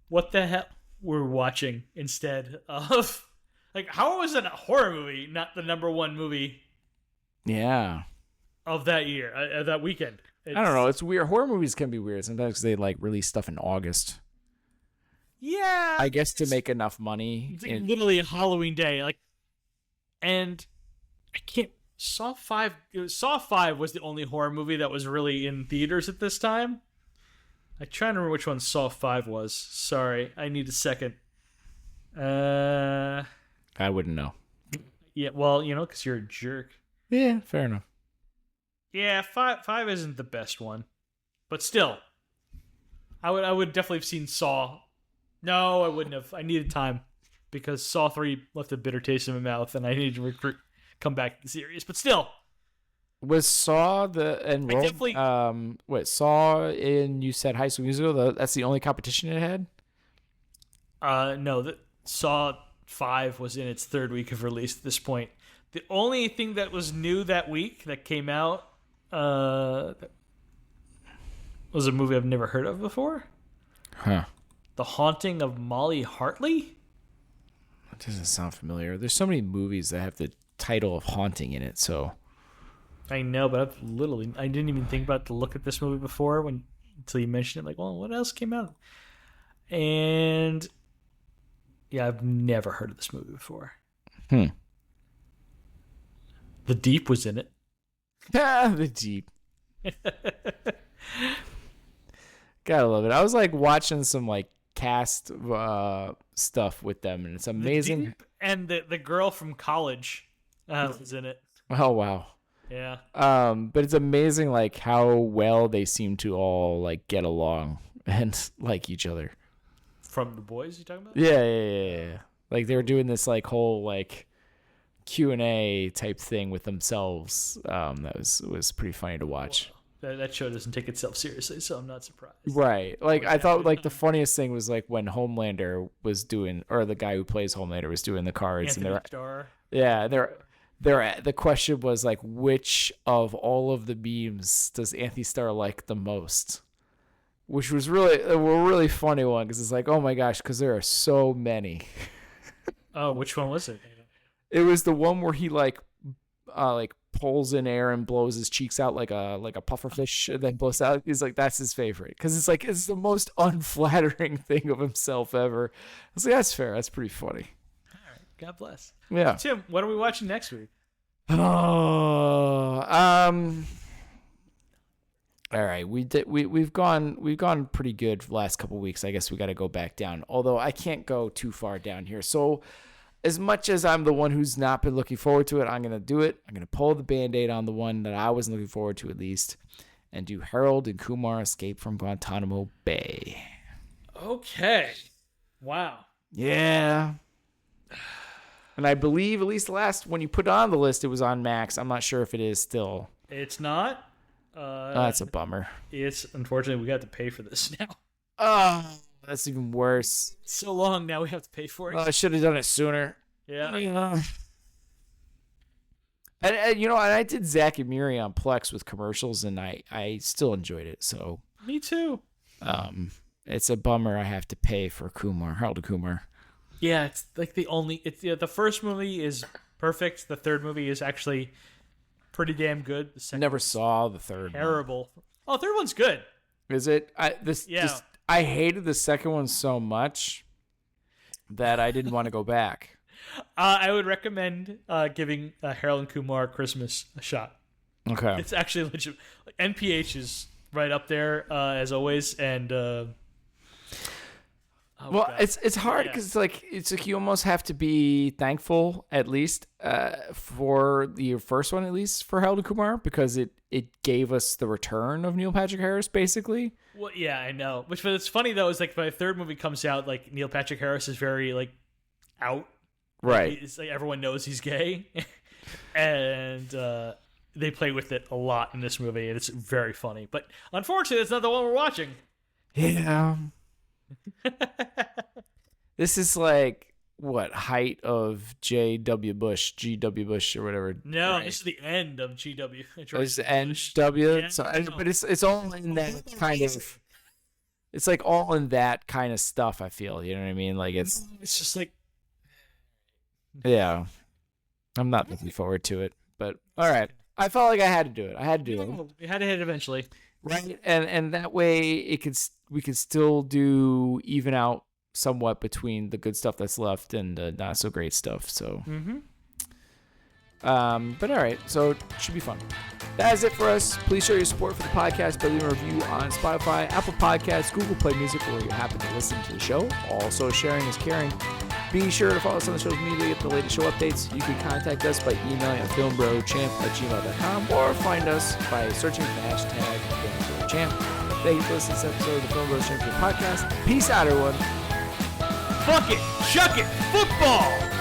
what the hell we're watching instead of... Like, how was it a horror movie, not the number 1 movie of that year, that weekend? I don't know. It's weird. Horror movies can be weird. Sometimes they like release stuff in August. Yeah. I guess to make enough money. It's like literally a Halloween day. And I can't... Saw 5 was the only horror movie that was really in theaters at this time. I try to remember which one Saw 5 was. Sorry, I need a second. I wouldn't know. Yeah, well, because you're a jerk. Yeah, fair enough. Yeah, 5 isn't the best one, but still, I would definitely have seen Saw. No, I wouldn't have. I needed time because Saw 3 left a bitter taste in my mouth, and I needed to come back to the series. But still, was Saw Saw in, you said High School Musical? That's the only competition it had? No, Saw 5 was in its 3rd week of release at this point. The only thing that was new that week that came out was a movie I've never heard of before. Huh. The Haunting of Molly Hartley? That doesn't sound familiar. There's so many movies that have the title of Haunting in it. So I know, but I didn't even think about to look at this movie before until you mentioned it. Like, well, what else came out? And yeah, I've never heard of this movie before. The Deep was in it. The Deep. Gotta love it. I was like watching some like cast stuff with them, and it's amazing. The Deep and the girl from college was in it. Oh wow. Yeah. But it's amazing like how well they seem to all like get along and like each other. From The Boys, you talking about? Yeah. Like they were doing this like whole like Q&A type thing with themselves. That was pretty funny to watch. Well, that show doesn't take itself seriously, so I'm not surprised. Right. Like I thought like the funniest thing was like when Homelander was doing, or the guy who plays Homelander was doing the cards. Anthony Starr. Yeah, the question was like, which of all of the memes does Anthony Starr like the most? Which was really a really funny one because it's like, oh my gosh, because there are so many. Oh, which one was it? It was the one where he like pulls in air and blows his cheeks out like a pufferfish and then blows out. He's like, that's his favorite because it's like it's the most unflattering thing of himself ever. I was like, that's fair. That's pretty funny. All right, God bless. Yeah. Tim, what are we watching next week? Oh, all right. We've gone pretty good for the last couple of weeks. I guess we got to go back down. Although I can't go too far down here. So as much as I'm the one who's not been looking forward to it, I'm going to do it. I'm going to pull the Band-Aid on the one that I wasn't looking forward to at least and do Harold and Kumar Escape from Guantanamo Bay. Okay. Wow. Yeah. And I believe at least when you put it on the list, it was on Max. I'm not sure if it is still. It's not. That's a bummer. It's unfortunately we got to pay for this now. Oh, that's even worse. It's so long now we have to pay for it. I should have done it sooner. Yeah. And you know, and I did Zack and Miri on Plex with commercials, and I still enjoyed it. So me too. It's a bummer I have to pay for Harold and Kumar. Yeah, it's like the first movie is perfect. The third movie is actually pretty damn good. The second Never saw the third. Terrible. One. Oh, third one's good. Is it? I hated the second one so much that I didn't want to go back. I would recommend giving Harold and Kumar Christmas a shot. Okay. It's actually legit. NPH is right up there as always, and. Well, it's hard because it's like you almost have to be thankful at least for the first one, at least for Harold and Kumar, because it gave us the return of Neil Patrick Harris basically. Well, yeah, I know. But it's funny though is like by the third movie comes out, like Neil Patrick Harris is very like out, right? It's like everyone knows he's gay, and they play with it a lot in this movie, and it's very funny. But unfortunately, it's not the one we're watching. Yeah. This is like what height of G.W. Bush or whatever. No, right? This is the end of GW. It's the end W. Yeah, so, but it's all in that kind of. It's like all in that kind of stuff. I feel, you know what I mean. Like it's just like. Yeah, I'm not looking forward to it, but all right. I felt like I had to do it. You had to hit it eventually. Right, and that way we could still even out somewhat between the good stuff that's left and the not so great stuff. So, but all right, so it should be fun. That is it for us. Please show your support for the podcast by leaving a review on Spotify, Apple Podcasts, Google Play Music, where you happen to listen to the show. Also, sharing is caring. Be sure to follow us on the social media to get the latest show updates. You can contact us by emailing at filmbrochamp@gmail.com or find us by searching for the hashtag filmbrochamp. Thank you for listening to this episode of the Film Bro Champion podcast. Peace out, everyone. Fuck it. Chuck it. Football.